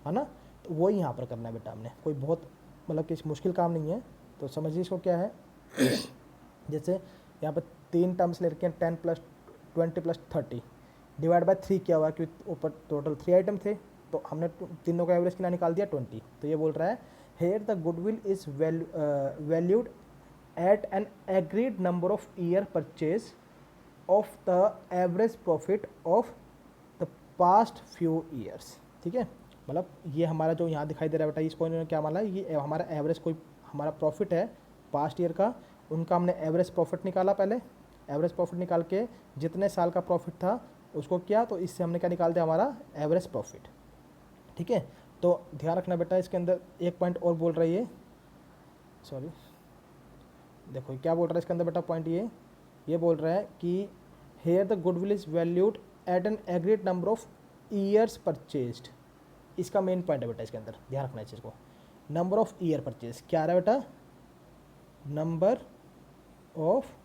है ना। तो वही यहाँ पर करना है बेटा हमने, कोई बहुत मतलब किसी मुश्किल काम नहीं है। तो समझिए इसको क्या है। जैसे यहाँ पर 3 टर्म्स ले रखे हैं, 10 + 20 + 30 डिवाइड बाय 3 किया हुआ, क्योंकि ऊपर टोटल 3 आइटम थे, तो हमने तीनों का एवरेज कितना निकाल दिया? 20। तो ये बोल रहा है here the goodwill is valued at an agreed number of year purchase of the average profit of the past few years, ठीक है। मतलब ये हमारा जो यहाँ दिखाई दे रहा है बेटा, इसको इन्होंने क्या माना, ये हमारा एवरेज कोई हमारा प्रॉफिट है पास्ट ईयर का, उनका हमने एवरेज प्रॉफिट निकाला। पहले एवरेज प्रॉफिट निकाल के जितने साल का प्रॉफिट था उसको किया, तो इससे हमने क्या निकाल दिया? हमारा एवरेज प्रॉफिट, ठीक है। तो ध्यान रखना बेटा, इसके अंदर एक पॉइंट और बोल रहा है ये, सॉरी, देखो क्या बोल रहा है इसके अंदर बेटा पॉइंट, ये बोल रहा है कि here the goodwill is valued at an agreed number of years purchased. इसका मेन पॉइंट है बेटा इसके अंदर, ध्यान रखना इस चीज़ को। नंबर ऑफ ईयर परचेज क्या आ रहा है बेटा? Number of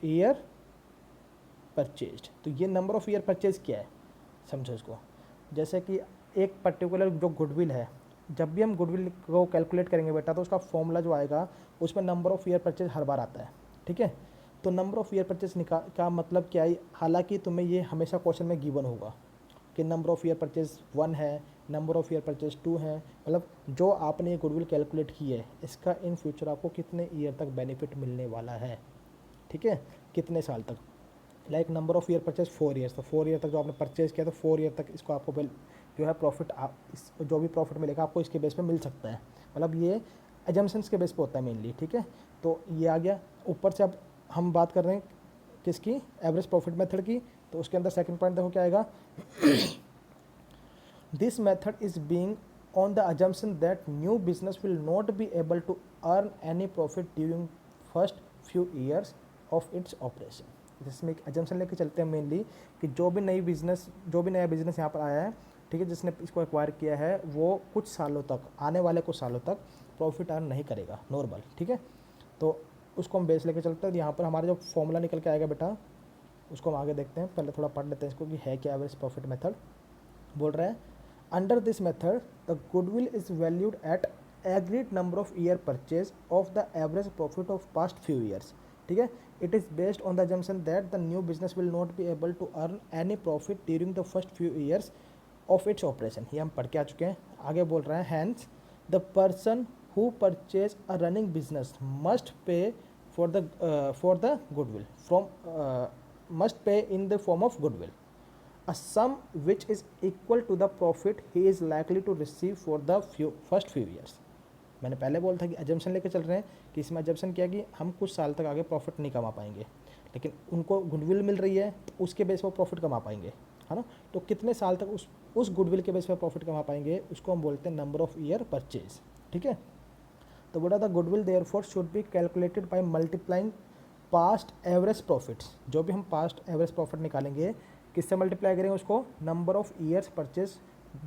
year purchased. तो ये नंबर ऑफ ईयर परचेज क्या है, समझो इसको। जैसे कि एक पर्टिकुलर जो गुडविल है, जब भी हम गुडविल को कैलकुलेट करेंगे बेटा, तो उसका फॉर्मूला जो आएगा उसमें नंबर ऑफ ईयर परचेज हर बार आता है, ठीक है। तो नंबर ऑफ ईयर परचेज का मतलब क्या है? हालांकि तुम्हें ये हमेशा क्वेश्चन में गिवन होगा कि नंबर ऑफ ईयर परचेज 1 है, नंबर ऑफ ईयर परचेज 2 है, मतलब जो आपने ये गुडविल कैलकुलेट की है इसका इन फ्यूचर आपको कितने ईयर तक बेनिफिट मिलने वाला है, ठीक है, कितने साल तक। Like number of year purchase 4 years, तो 4 ईयर तक जो आपने परचेज किया तो 4 ईयर तक इसको आपको जो है प्रॉफिट, इस जो भी प्रॉफिट मिलेगा आपको इसके बेस पे मिल सकता है। मतलब ये एजम्पशंस के बेस पे होता है मेनली, ठीक है। तो ये आ गया ऊपर से। अब हम बात कर रहे हैं किसकी? एवरेज प्रॉफिट मेथड की। तो उसके अंदर सेकंड पॉइंट देखो क्या आएगा। This method is being on the assumption that new business will not be able to earn any profit during first few years of its operation. जिसमें एक एजम्पशन लेके चलते हैं मेनली कि जो भी नया बिजनेस यहाँ पर आया है, ठीक है, जिसने इसको एक्वायर किया है, वो कुछ सालों तक, आने वाले कुछ सालों तक प्रॉफिट अर्न नहीं करेगा नॉर्मल, ठीक है। तो उसको हम बेस लेके चलते हैं। यहाँ पर हमारा जो फॉर्मूला निकल के आएगा बेटा, उसको हम आगे देखते हैं, पहले थोड़ा पढ़ लेते हैं इसको कि है क्या एवरेज प्रॉफिट मेथड। बोल रहा है under this method the goodwill is valued at agreed number of year purchase of the average profit of past few years. ठीक है, it is based on the assumption that the new business will not be able to earn any profit during the first few years of its operation. ये हम पढ़ के आ चुके हैं। आगे बोल रहे हैं hence the person who purchase a running business must pay for the goodwill from must pay in the form of goodwill a sum which is equal to the profit he is likely to receive for the first few years। मैंने पहले बोला था कि एजम्पशन लेके चल रहे हैं कि इसमें एजम्पशन किया कि हम कुछ साल तक आगे प्रॉफिट नहीं कमा पाएंगे, लेकिन उनको गुडविल मिल रही है तो उसके बेस पर प्रॉफिट कमा पाएंगे, है ना। तो कितने साल तक उस गुडविल के बेस पर प्रॉफिट कमा पाएंगे, उसको हम बोलते हैं नंबर ऑफ ईयर परचेज। ठीक है, तो बोला the goodwill therefore should be calculated by multiplying past average profits. जो भी हम पास्ट एवरेज प्रॉफिट निकालेंगे किससे मल्टीप्लाई करेंगे उसको, number of years purchase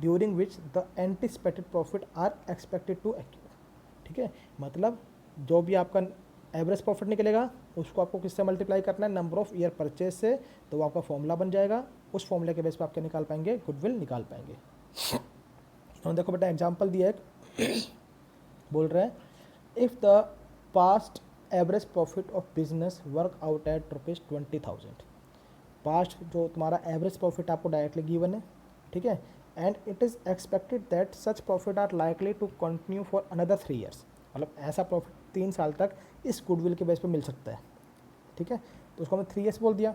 during which the anticipated profit are expected to accrue. ठीक है, मतलब जो भी आपका एवरेज प्रॉफिट निकलेगा उसको आपको किससे मल्टीप्लाई करना है, नंबर ऑफ ईयर परचेज से, तो वो आपका फॉर्मूला बन जाएगा। उस फॉर्मूले के बेस पर आप क्या निकाल पाएंगे, गुडविल निकाल पाएंगे। तो देखो बेटा एग्जाम्पल दिया एक बोल रहे हैं if the past average profit of business work out at ₹20,000। Past जो तुम्हारा एवरेज प्रॉफिट आपको डायरेक्टली गिवन है, ठीक है, and it is expected that such profits are likely to continue for another 3 years. मतलब ऐसा प्रॉफिट 3 साल तक इस गुडविल के बेस पे मिल सकता है। ठीक है, तो उसको हमने 3 ईयर्स बोल दिया,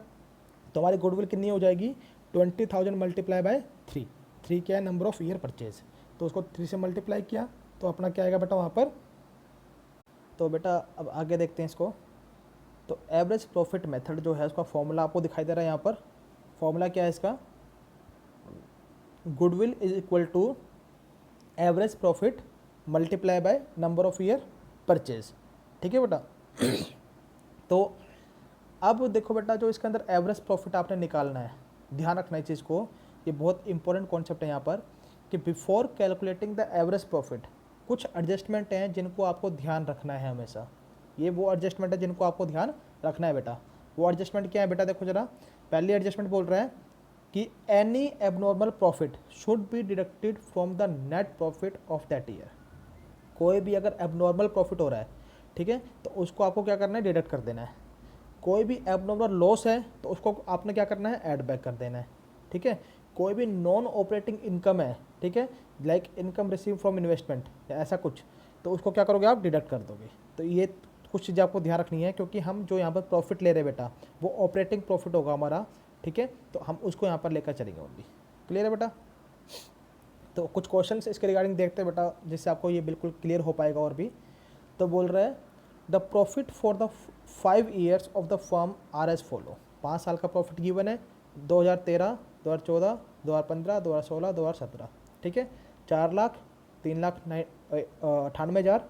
तो हमारी गुडविल कितनी हो जाएगी, 20,000 मल्टीप्लाई बाय 3। 3 क्या है, नंबर ऑफ ईयर परचेज, तो उसको 3 से मल्टीप्लाई किया तो अपना क्या आएगा बेटा वहाँ पर। तो बेटा अब आगे देखते हैं इसको। तो एवरेज प्रॉफिट मेथड जो है उसका फॉर्मूला आपको दिखाई दे रहा है यहाँ पर। फॉर्मूला क्या है इसका, goodwill is equal to average profit multiply by number of year purchase. ठीक है बेटा। तो अब देखो बेटा जो इसके अंदर एवरेज प्रॉफिट आपने निकालना है, ध्यान रखना है चीज़ को, ये बहुत इंपॉर्टेंट कॉन्सेप्ट है यहाँ पर कि before calculating the average profit कुछ एडजस्टमेंट हैं जिनको आपको ध्यान रखना है हमेशा। ये वो एडजस्टमेंट है जिनको आपको ध्यान रखना है बेटा। वो एडजस्टमेंट क्या है बेटा, देखो जरा। पहली एडजस्टमेंट बोल रहा है कि any abnormal profit should be deducted from the net profit of that year. कोई भी अगर एबनॉर्मल प्रॉफिट हो रहा है, ठीक है, तो उसको आपको क्या करना है, डिडक्ट कर देना है। कोई भी एबनॉर्मल लॉस है तो उसको आपने क्या करना है, ऐड बैक कर देना है। ठीक है, कोई भी नॉन ऑपरेटिंग इनकम है, ठीक है, like income receive from investment या ऐसा कुछ, तो उसको क्या करोगे आप, डिडक्ट कर दोगे। तो ये कुछ चीज़ें आपको ध्यान रखनी है, क्योंकि हम जो यहाँ पर प्रॉफिट ले रहे हैं बेटा वो ऑपरेटिंग प्रॉफिट होगा हमारा। ठीक है, तो हम उसको यहाँ पर लेकर चलेंगे ओनली। क्लियर है बेटा। तो कुछ क्वेश्चन इसके रिगार्डिंग देखते हैं बेटा, जिससे आपको ये बिल्कुल क्लियर हो पाएगा और भी। तो बोल रहे हैं the profit for the 5 years of the firm are as follow. 5 साल का प्रॉफिट गिवन है, 2013, 2014, 2015, 2016, 2017। ठीक है, 4 लाख, 3 लाख 98,000,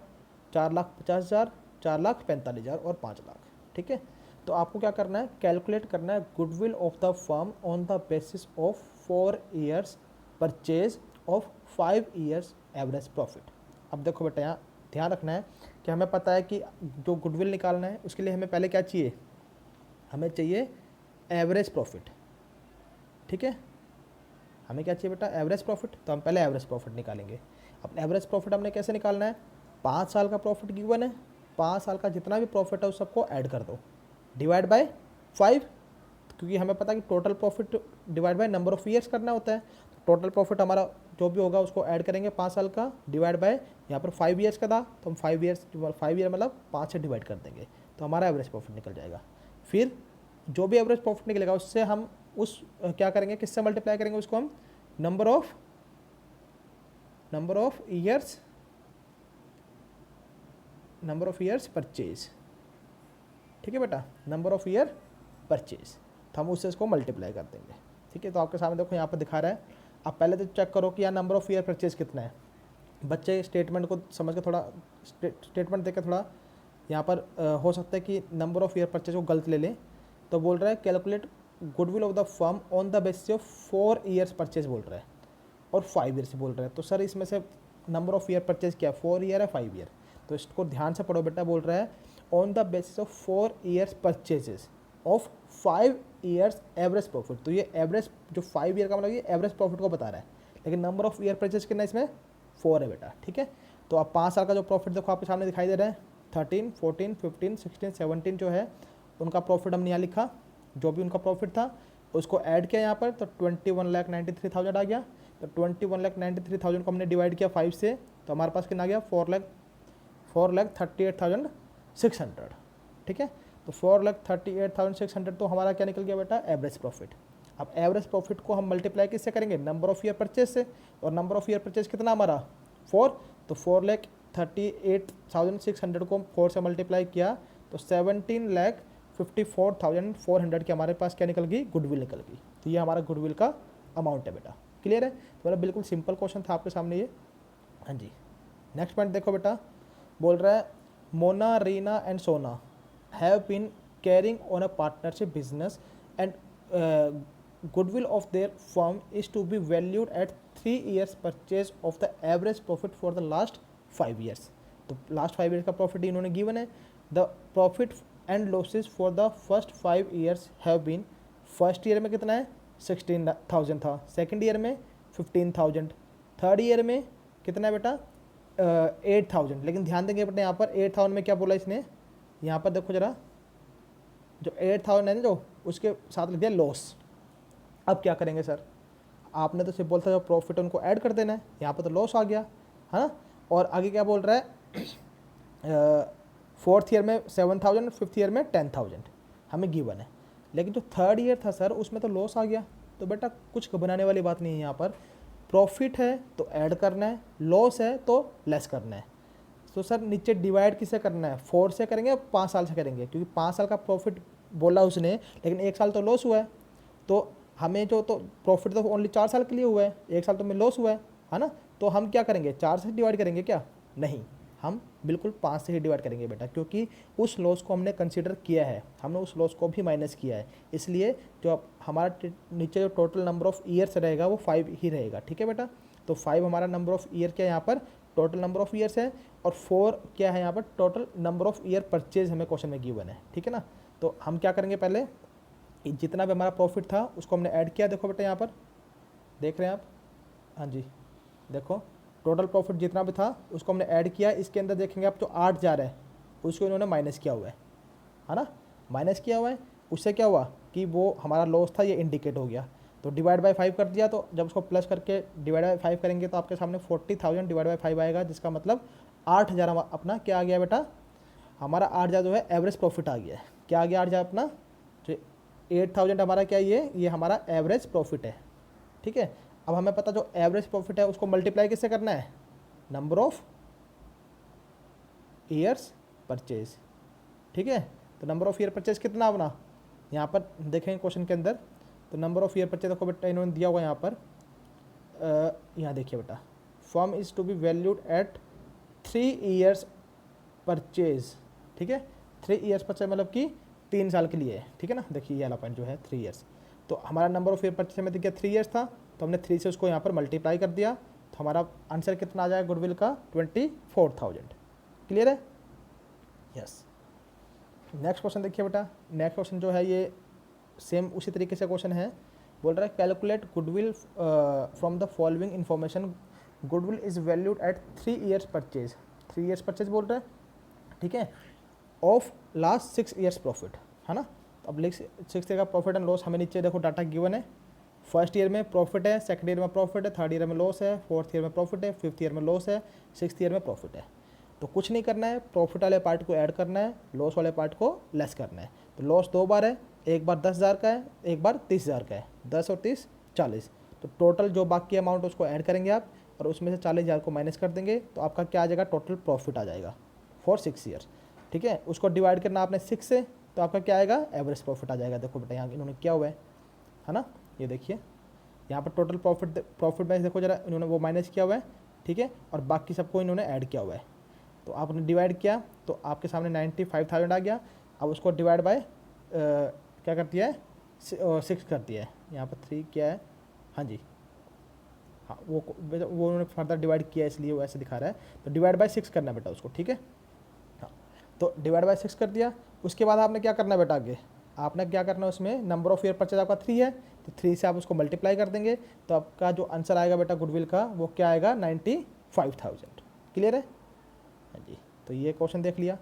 4 लाख 50,000, 4 लाख 45,000 और 5 लाख। ठीक है, तो आपको क्या करना है, कैलकुलेट करना है goodwill of the firm on the basis of 4 years purchase of 5 years average profit. अब देखो बेटा यहाँ ध्यान रखना है कि हमें पता है कि जो गुडविल निकालना है उसके लिए हमें पहले क्या चाहिए, हमें चाहिए एवरेज प्रॉफिट। ठीक है, हमें क्या चाहिए बेटा, एवरेज प्रॉफिट। तो हम पहले एवरेज प्रॉफिट निकालेंगे। अब एवरेज प्रॉफिट हमने कैसे निकालना है, 5 साल का प्रॉफिट गिवन है, 5 साल का जितना भी प्रॉफिट है उस सबको ऐड कर दो, डिवाइड बाय 5, क्योंकि हमें पता है कि total profit divide by number of years करना होता है। टोटल प्रॉफिट हमारा जो भी होगा उसको ऐड करेंगे 5 साल का, डिवाइड बाय यहाँ पर 5 ईयर्स का था तो हम 5 ईयर मतलब 5 से डिवाइड कर देंगे, तो हमारा एवरेज प्रॉफिट निकल जाएगा। फिर जो भी एवरेज प्रॉफिट निकलेगा उससे हम उस क्या करेंगे, किससे मल्टीप्लाई करेंगे उसको हम, नंबर ऑफ ईयर्स परचेज। ठीक है बेटा, नंबर ऑफ ईयर परचेज, तो हम उससे इसको मल्टीप्लाई कर देंगे। ठीक है, तो आपके सामने देखो यहाँ पर दिखा रहा है। आप पहले तो चेक करो कि यहाँ नंबर ऑफ ईयर परचेज कितना है। बच्चे स्टेटमेंट को समझ के थोड़ा स्टेटमेंट देख के थोड़ा यहाँ पर हो सकता है कि नंबर ऑफ ईयर परचेज को गलत ले लें। तो बोल रहा है calculate goodwill of the firm on the basis of 4 years purchase बोल रहा है और 5 ईयर से बोल रहा है। तो सर इसमें से नंबर ऑफ ईयर परचेज क्या है, 4 ईयर है 5 ईयर, तो इसको ध्यान से पढ़ो बेटा। बोल रहा है on the basis of 4 years purchases of 5 years average profit. तो ये एवरेज जो 5 ईयर का मतलब ये एवरेज प्रॉफिट को बता रहा है, लेकिन नंबर ऑफ ईयर परचेज कितना है इसमें 4 है बेटा, ठीक है। तो अब 5 साल का जो प्रॉफिट देखो आपके सामने दिखाई दे रहा है, 13, 14, 15, 16, 17 जो है उनका प्रॉफिट हमने यहाँ लिखा, जो भी उनका प्रॉफिट था उसको ऐड किया यहाँ पर, तो 21,93,000 आ गया। तो 21,93,000 को हमने डिवाइड किया 5 से, तो हमारे पास कितना आ गया 4,38,600, ठीक है। तो 4,38,600 तो हमारा क्या निकल गया बेटा एवरेज प्रॉफिट। अब एवरेज प्रॉफिट को हम मल्टीप्लाई किससे करेंगे, नंबर ऑफ ईयर परचेज से, और नंबर ऑफ ईयर परचेज कितना हमारा 4, तो 4,38,600 को 4 से मल्टीप्लाई किया तो 17,54,400 की हमारे पास क्या निकल गई, गुडविल निकल गई। तो ये हमारा गुडविल का अमाउंट है बेटा, क्लियर है। तो मेरा बिल्कुल सिंपल क्वेश्चन था आपके सामने ये। हाँ जी, नेक्स्ट पॉइंट देखो बेटा, बोल रहा है Mona, Rina and Sona have been carrying on a partnership business and goodwill of their firm is to be valued at 3 years purchase of the average profit for the last 5 years। तो लास्ट 5 ईयर्स का प्रॉफिट इन्होंने गिवन है। The profit and losses for the first 5 years have been, first year में कितना है 16,000 था, सेकेंड ईयर में 15,000, थर्ड ईयर में कितना है बेटा 8,000। लेकिन ध्यान देंगे बेटा यहाँ पर 8,000 में क्या बोला इसने, यहाँ पर देखो जरा, जो 8,000 है ना जो उसके साथ लिख दिया लॉस। अब क्या करेंगे सर, आपने तो सिर्फ बोलता जो प्रॉफिट उनको ऐड कर देना है, यहाँ पर तो लॉस आ गया है ना। और आगे क्या बोल रहा है, फोर्थ ईयर में 7,000, फिफ्थ ईयर में 10,000 हमें गिवन है। लेकिन जो थर्ड ईयर था सर उसमें तो लॉस आ गया। तो बेटा कुछ घबराने वाली बात नहीं है, यहाँ पर प्रॉफिट है तो ऐड करना है, लॉस है तो लेस करना है। तो सर नीचे डिवाइड किससे करना है, 4 से करेंगे 5 साल से करेंगे, क्योंकि 5 साल का प्रॉफिट बोला उसने, लेकिन 1 साल तो लॉस हुआ है। तो हमें जो तो प्रॉफिट तो ओनली 4 साल के लिए हुआ है, 1 साल तो में लॉस हुआ है ना। तो हम क्या करेंगे 4 से डिवाइड करेंगे क्या, नहीं, हम बिल्कुल 5 से ही डिवाइड करेंगे बेटा, क्योंकि उस लॉस को हमने कंसीडर किया है, हमने उस लॉस को भी माइनस किया है। इसलिए जो हमारा नीचे जो टोटल नंबर ऑफ ईयर्स रहेगा वो 5 ही रहेगा, ठीक है बेटा। तो 5 हमारा नंबर ऑफ ईयर क्या है यहाँ पर, टोटल नंबर ऑफ ईयर्स है, और 4 क्या है यहाँ पर, total number of year purchase हमें क्वेश्चन में गिवन है, ठीक है ना। तो हम क्या करेंगे, पहले जितना भी हमारा प्रॉफिट था उसको हमने ऐड किया, देखो बेटा यहाँ पर देख रहे हैं आप, हाँ जी देखो टोटल प्रॉफिट जितना भी था उसको हमने ऐड किया। इसके अंदर देखेंगे आप जो 8 जा रहा है उसको इन्होंने माइनस किया हुआ है ना, माइनस किया हुआ है। उससे क्या हुआ कि वो हमारा लॉस था ये इंडिकेट हो गया, तो डिवाइड बाय 5 कर दिया। तो जब उसको प्लस करके डिवाइड बाय 5 करेंगे तो आपके सामने 40,000 डिवाइड बाय 5 आएगा, जिसका मतलब 8,000 अपना क्या आ गया बेटा, हमारा 8,000 जो है एवरेज प्रॉफिट आ गया है। क्या आ गया 8,000 अपना, जो 8,000 हमारा क्या ये हमारा एवरेज प्रॉफिट है, ठीक है। अब हमें पता जो एवरेज प्रॉफिट है उसको मल्टीप्लाई किससे करना है, नंबर ऑफ ईयर्स परचेज, ठीक है। तो नंबर ऑफ ईयर परचेज कितना अपना, यहाँ पर देखेंगे क्वेश्चन के अंदर, तो नंबर ऑफ ईयर परचेज देखो बेटा इन्होंने दिया हुआ यहाँ पर, यहाँ देखिए बेटा, firm is to be valued at 3 years purchase, ठीक है। 3 ईयर्स परचेज मतलब कि 3 साल के लिए है, ठीक है ना। देखिए ये वाला पॉइंट जो है 3 ईयर्स, तो हमारा नंबर ऑफ ईयर परचेज में देखिए 3 ईयर्स था, तो हमने 3 से उसको यहाँ पर मल्टीप्लाई कर दिया, तो हमारा आंसर कितना आ जाएगा गुडविल का 24,000, क्लियर है, यस। नेक्स्ट क्वेश्चन देखिए बेटा, नेक्स्ट क्वेश्चन जो है ये सेम उसी तरीके से क्वेश्चन है। बोल रहा है calculate goodwill from the following information, goodwill is valued at 3 years purchase, 3 years purchase बोल रहा है, ठीक है, ऑफ लास्ट 6 ईयर्स प्रॉफिट, है ना। तो अब 6 ईयर का प्रॉफिट एंड लॉस हमें नीचे देखो डाटा गिवन है, फर्स्ट ईयर में प्रॉफिट है, सेकंड ईयर में प्रॉफिट है, थर्ड ईयर में लॉस है, फोर्थ ईयर में प्रॉफिट है, फिफ्थ ईयर में लॉस है, सिक्स्थ ईयर में प्रॉफिट है। तो कुछ नहीं करना है, प्रॉफिट वाले पार्ट को ऐड करना है, लॉस वाले पार्ट को लेस करना है। तो लॉस 2 बार है, एक बार 10,000 का है, एक बार 30,000 का है, 10 और 30 40। तो टोटल जो बाकी अमाउंट उसको ऐड करेंगे आप, और उसमें से 40,000 को माइनस कर देंगे, तो आपका क्या आ जाएगा, टोटल प्रॉफिट आ जाएगा फॉर 6 ईयर्स, ठीक है। उसको डिवाइड करना आपने 6 से, तो आपका क्या आएगा, एवरेज प्रॉफिट आ जाएगा। देखो बेटा यहाँ इन्होंने क्या हुआ है ना, ये देखिए यहाँ पर टोटल प्रॉफिट में देखो जरा, इन्होंने वो माइनस किया हुआ है, ठीक है, और बाकी सबको इन्होंने ऐड किया हुआ है। तो आपने डिवाइड किया तो आपके सामने 95,000 आ गया। अब उसको डिवाइड बाय क्या कर दिया है, 6 कर दिया है, यहाँ पर 3 क्या है, हाँ जी, हाँ वो उन्होंने फर्दर डिवाइड किया इसलिए वो ऐसे दिखा रहा है। तो डिवाइड बाय 6 करना बेटा उसको, ठीक है, हाँ। तो डिवाइड बाय 6 कर दिया, उसके बाद आपने क्या करना है बेटा आगे, आपने क्या करना है उसमें, नंबर ऑफ ईयर परचेज आपका 3 है, तो 3 से आप उसको मल्टीप्लाई कर देंगे, तो आपका जो आंसर आएगा बेटा गुडविल का वो क्या आएगा, 95,000। क्लियर है? हाँ जी, तो ये क्वेश्चन देख लिया।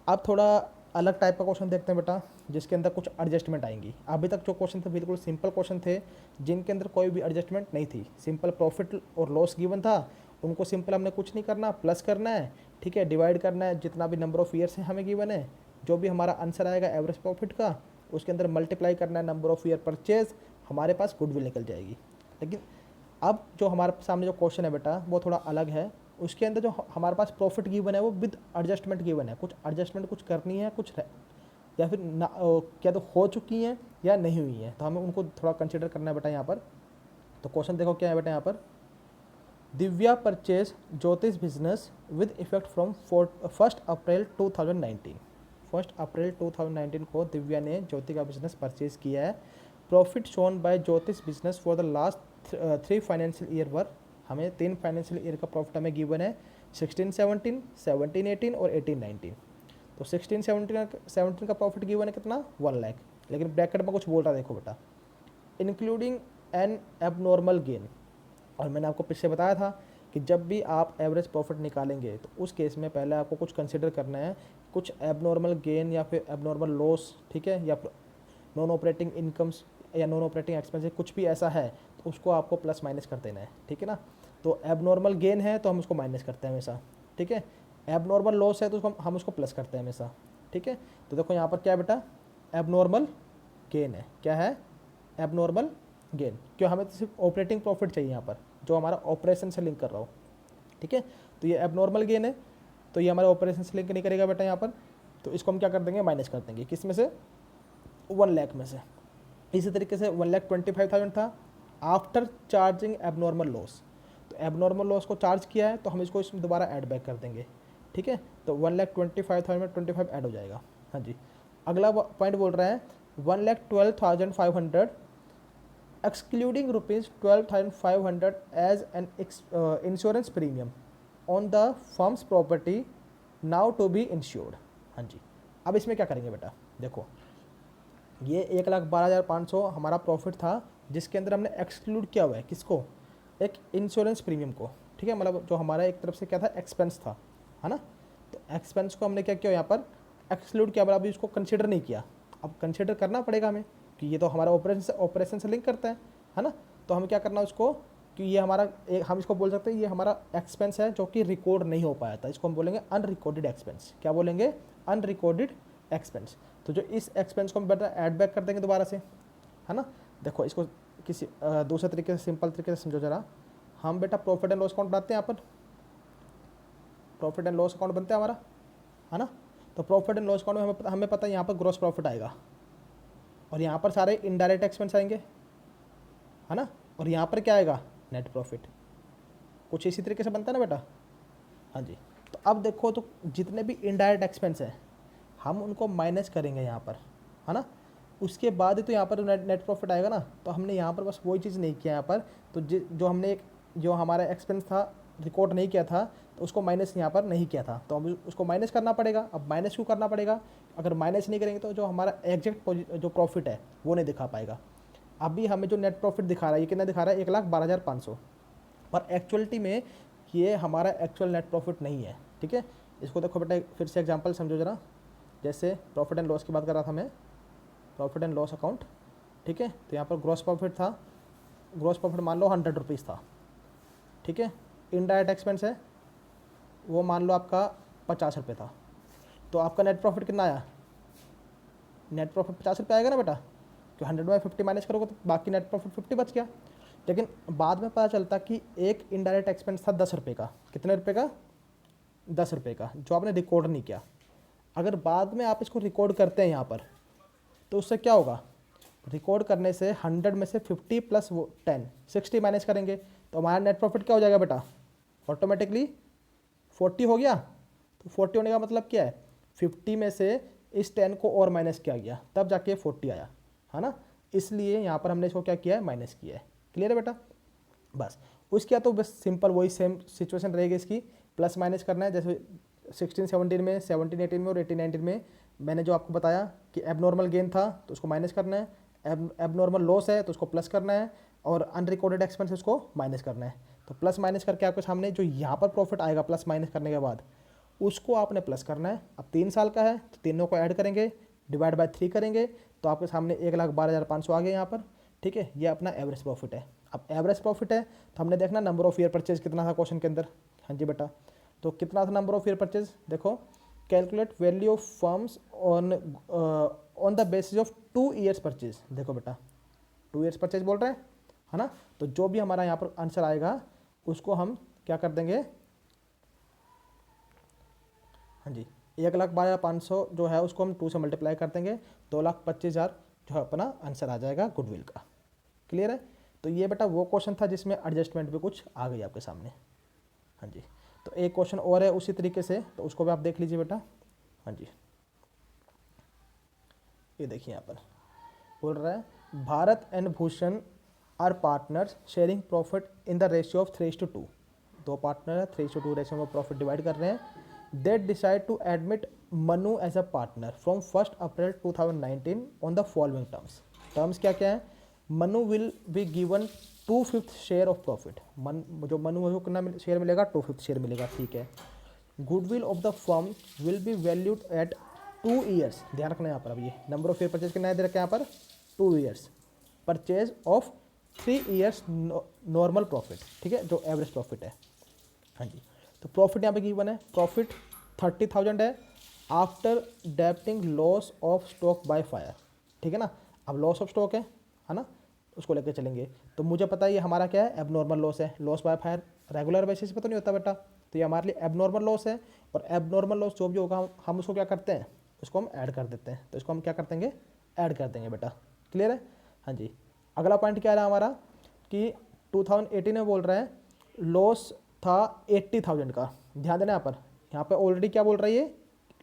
अब थोड़ा अलग टाइप का क्वेश्चन देखते हैं बेटा, जिसके अंदर कुछ एडजस्टमेंट आएंगी। अभी तक जो क्वेश्चन थे बिल्कुल सिंपल क्वेश्चन थे, जिनके अंदर कोई भी एडजस्टमेंट नहीं थी, सिंपल प्रॉफिट और लॉस गिवन था, उनको सिंपल हमने कुछ नहीं करना, प्लस करना है, ठीक है, डिवाइड करना है, जितना भी नंबर ऑफ ईयर्स है हमें गिवन है, जो भी हमारा आंसर आएगा एवरेज प्रॉफिट का, उसके अंदर मल्टीप्लाई करना है नंबर ऑफ ईयर परचेज, हमारे पास गुडविल निकल जाएगी। लेकिन अब जो हमारे सामने जो क्वेश्चन है बेटा वो थोड़ा अलग है, उसके अंदर जो हमारे पास प्रॉफिट गिवन है वो विद एडजस्टमेंट गिवन है, कुछ एडजस्टमेंट कुछ करनी है, कुछ या फिर ना, क्या तो हो चुकी हैं या नहीं हुई हैं, तो हमें उनको थोड़ा कंसिडर करना है बेटा यहाँ पर। तो क्वेश्चन देखो क्या है बेटा यहाँ पर, दिव्या परचेज ज्योतिष business with effect from 1 April 2019। 1 April 2019 को दिव्या ने ज्योति का बिजनेस परचेज किया है। प्रॉफिट शोन बाय ज्योतिष business for the last 3 financial year वर, हमें 3 फाइनेंशियल ईयर का प्रॉफिट हमें गिवन है, 16-17, 17-18 और 18-19। तो 16-17 का प्रॉफिट गिवन है कितना, 1 लाख, लेकिन ब्रैकेट में कुछ बोल रहा है, देखो बेटा, इंक्लूडिंग एन एबनॉर्मल गेन। और मैंने आपको पीछे बताया था कि जब भी आप एवरेज प्रॉफिट निकालेंगे तो उस केस में पहले आपको कुछ कंसिडर करना है, कुछ एबनॉर्मल गेन या फिर एबनॉर्मल लॉस, ठीक है, या नॉन ऑपरेटिंग इनकम्स या नॉन ऑपरेटिंग एक्सपेंसेस, कुछ भी ऐसा है तो उसको आपको प्लस माइनस कर देना है, ठीक है ना। तो एबनॉर्मल गेन है तो हम उसको माइनस करते हैं हमेशा, ठीक है, एबनॉर्मल लॉस है तो उसको हम उसको प्लस करते हैं हमेशा, ठीक है। तो देखो यहाँ पर क्या है बेटा, एबनॉर्मल गेन है, क्या है, एबनॉर्मल गेन, क्यों, हमें तो सिर्फ ऑपरेटिंग प्रॉफिट चाहिए यहाँ पर, जो हमारा ऑपरेशन से लिंक कर रहा हो, ठीक है। तो ये एबनॉर्मल गेन है, तो ये हमारे ऑपरेशन से लिंक नहीं करेगा बेटा यहाँ पर, तो इसको हम क्या कर देंगे, माइनस कर देंगे, किस में से, 1 लाख में से। इसी तरीके से 1,25,000 था आफ्टर चार्जिंग एबनॉर्मल लॉस, तो एबनॉर्मल लॉस को चार्ज किया है तो हम इसको इसमें दोबारा ऐड बैक कर देंगे, ठीक है। तो 1,25,000 में 25 ऐड हो जाएगा। हाँ जी, अगला पॉइंट बोल रहा है 1,12,500 excluding ₹12,500 as an insurance premium on the firm's property now to be insured. हाँ जी, अब इसमें क्या करेंगे बेटा, देखो ये 1,12,500 हमारा प्रॉफिट था, जिसके अंदर हमने एक्सक्लूड किया हुआ है किसको, एक इंश्योरेंस प्रीमियम को, ठीक है, मतलब जो हमारा एक तरफ से क्या था, एक्सपेंस था, है ना। तो एक्सपेंस को हमने क्या किया यहाँ पर, एक्सक्लूड किया, अभी इसको कंसिडर नहीं किया, अब कंसिडर करना पड़ेगा हमें कि ये तो हमारा ऑपरेशन से लिंक करता है ना। तो हमें क्या करना है उसको, कि ये हमारा हम इसको बोल सकते हैं ये हमारा एक्सपेंस है जो कि रिकॉर्ड नहीं हो पाया था, इसको हम बोलेंगे अनरिकॉर्डेड एक्सपेंस। क्या बोलेंगे, अनरिकॉर्डेड एक्सपेंस। तो जो इस एक्सपेंस को हम बेटा ऐड बैक कर देंगे दोबारा से, है ना। देखो इसको किसी दूसरे तरीके से, सिंपल तरीके से समझो जरा, हम बेटा प्रॉफिट एंड लॉस अकाउंट बनाते हैं, यहाँ पर प्रॉफिट एंड लॉस अकाउंट बनता है हमारा, है ना। तो प्रॉफिट एंड लॉस अकाउंट में हमें पता है यहाँ पर ग्रॉस प्रॉफिट आएगा, और यहाँ पर सारे इनडायरेक्ट एक्सपेंस आएंगे, है ना, और यहाँ पर क्या आएगा, नेट प्रॉफिट। कुछ इसी तरीके से बनता है ना बेटा। हाँ जी, तो अब देखो, तो जितने भी इनडायरेक्ट एक्सपेंस हैं हम उनको माइनस करेंगे यहाँ पर, है ना, उसके बाद ही तो यहाँ पर नेट प्रॉफिट आएगा ना। तो हमने यहाँ पर बस वही चीज़ नहीं किया यहाँ पर, तो जो हमने जो हमारा एक्सपेंस था रिकॉर्ड नहीं किया था, तो उसको माइनस यहाँ पर नहीं किया था, तो हम उसको माइनस करना पड़ेगा। अब माइनस क्यों करना पड़ेगा, अगर माइनस नहीं करेंगे तो जो हमारा एग्जैक्ट जो प्रॉफिट है वो नहीं दिखा पाएगा। अभी हमें जो नेट प्रॉफिट दिखा रहा है ये कितना दिखा रहा है, 1,12,500, पर एक्चुअलिटी में ये हमारा एक्चुअल नेट प्रॉफिट नहीं है, ठीक है। इसको देखो बेटा फिर से एग्जांपल समझो जरा, जैसे प्रॉफिट एंड लॉस की बात कर रहा था मैं, प्रॉफिट एंड लॉस अकाउंट, ठीक है। तो यहाँ पर ग्रॉस प्रॉफिट था, ग्रॉस प्रॉफिट मान लो 100 रुपीज़ था, ठीक है। इनडायरेक्ट एक्सपेंस है वो मान लो आपका 50 रुपये था, तो आपका नेट प्रॉफिट कितना आया, नेट प्रॉफिट 50 रुपये आएगा ना बेटा, तो 100 में 50 माइनस करोगे तो बाकी नेट प्रॉफिट 50 बच गया। लेकिन बाद में पता चलता कि एक इनडायरेक्ट एक्सपेंस था 10 रुपये का, कितने रुपये का, 10 रुपये का, जो आपने रिकॉर्ड नहीं किया। अगर बाद में आप इसको रिकॉर्ड करते हैं यहाँ पर, तो उससे क्या होगा, रिकॉर्ड करने से 100 में से 50 प्लस वो 10 60 माइनस करेंगे, तो हमारा नेट प्रॉफिट क्या हो जाएगा बेटा, ऑटोमेटिकली 40 हो गया। तो 40 होने का मतलब क्या है, 50 में से इस 10 को और माइनस किया गया, तब जाके 40 आया, है ना। इसलिए यहाँ पर हमने इसको क्या किया है, माइनस किया है। क्लियर है बेटा, बस उसके बाद तो बस सिंपल वही सेम सिचुएशन रहेगी इसकी, प्लस माइनस करना है, जैसे 16-17 में, 17-18 में और 18-19 में मैंने जो आपको बताया कि एबनॉर्मल गेन था तो उसको माइनस करना है, एबनॉर्मल लॉस है तो उसको प्लस करना है, और अनरिकॉर्डेड एक्सपेंस उसको माइनस करना है। तो प्लस माइनस करके आपके सामने जो यहाँ पर प्रॉफिट आएगा प्लस माइनस करने के बाद, उसको आपने प्लस करना है। अब 3 साल का है तो तीनों को ऐड करेंगे, डिवाइड बाय 3 करेंगे, तो आपके सामने 1,12,500 आ गए यहाँ पर। ठीक है, ये अपना एवरेज प्रॉफिट है। अब एवरेज प्रॉफिट है तो हमने देखना नंबर ऑफ ईयर परचेज कितना था क्वेश्चन के अंदर। हाँ जी बेटा, तो कितना था नंबर ऑफ ईयर परचेज, देखो calculate value of firms on the basis of 2 years purchase. देखो बेटा 2 ईयर्स परचेज बोल रहे हैं, है ना, तो जो भी हमारा यहाँ पर आंसर आएगा उसको हम क्या कर देंगे, हाँ जी 1,12,500 जो है उसको हम 2 से मल्टीप्लाई कर देंगे, 2,25,000 जो है अपना आंसर आ जाएगा गुडविल का। क्लियर है। तो ये बेटा वो क्वेश्चन था जिसमें एडजस्टमेंट भी कुछ आ गई आपके सामने। हाँ जी, तो एक क्वेश्चन और है उसी तरीके से, तो उसको भी आप देख लीजिए बेटा। हाँ जी, ये देखिए यहाँ पर बोल रहा है Bharat and Bhushan are partners sharing profit in the ratio of 3:2। 2 partner है, 3:2 रेशियो में प्रॉफिट डिवाइड कर रहे हैं। They decide to admit Manu as a partner from 1 April 2019 on the following terms. Terms क्या क्या है, Manu will be given 2/5 share of profit. जो मनु है वो कितना शेयर मिलेगा, 2/5 शेयर मिलेगा। ठीक है, goodwill of the firm will be valued eight 2 years. ध्यान रखना यहाँ पर, अब ये नंबर ऑफ ईयर परचेज कितना है दे रखा है यहाँ पर, 2 years. Purchase of 3 years normal profit. ठीक है, जो एवरेज प्रॉफिट है। हाँ जी, तो प्रॉफिट यहाँ पे गिवन है, प्रॉफिट 30,000 है after deducting loss of stock by fire. ठीक है ना, अब लॉस ऑफ स्टॉक है ना, उसको लेकर चलेंगे। तो मुझे पता है ये हमारा क्या है, एबनॉर्मल लॉस है। Loss by fire regular basis पे तो नहीं होता बेटा, तो ये हमारे लिए एबनॉर्मल लॉस है। और एबनॉर्मल लॉस जो भी होगा हम उसको क्या करते हैं, उसको हम ऐड कर देते हैं। तो इसको हम क्या कर देंगे, ऐड कर देंगे बेटा। क्लियर है। हाँ जी, अगला पॉइंट क्या रहा हमारा कि 2018 में बोल रहा है लॉस था 80,000 का। ध्यान देना यहाँ पर ऑलरेडी क्या बोल रही है,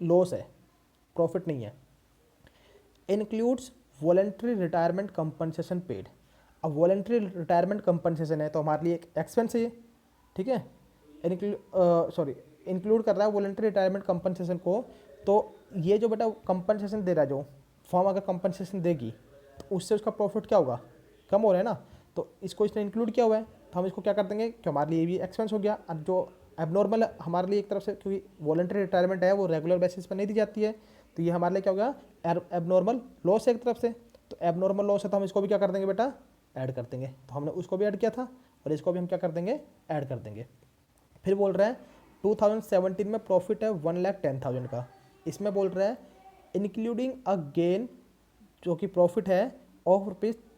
लॉस है, प्रॉफिट नहीं है। Includes voluntary retirement compensation paid. अब वॉलेंट्री रिटायरमेंट कंपनसेशन है तो हमारे लिए एक एक्सपेंस है ये। ठीक है, इंक्लूड कर रहा है वॉलेंट्री रिटायरमेंट कंपनसेशन को। तो ये जो बेटा कंपनसेशन दे रहा है, जो फॉर्म अगर कंपनसेशन देगी तो उससे उसका प्रॉफिट क्या होगा, कम हो रहा है ना, तो इसको इसने इंक्लूड किया हुआ है। तो हम इसको क्या कर देंगे कि हमारे लिए भी एक्सपेंस हो गया। अब जो एबनॉर्मल हमारे लिए एक तरफ से, क्योंकि वॉलेंट्री रिटायरमेंट है वो रेगुलर बेसिस पर नहीं दी जाती है, तो ये हमारे लिए क्या हो गया, एबनॉर्मल लॉस है एक तरफ से। तो एबनॉर्मल लॉस है तो हम इसको भी क्या कर देंगे बेटा, ऐड कर देंगे। तो हमने उसको भी ऐड किया था और इसको भी हम क्या कर देंगे, ऐड कर देंगे। फिर बोल रहा है 2017 में प्रॉफिट है 1,10,000 का। इसमें बोल रहा है इंक्लूडिंग अ गेन जो कि प्रॉफिट है of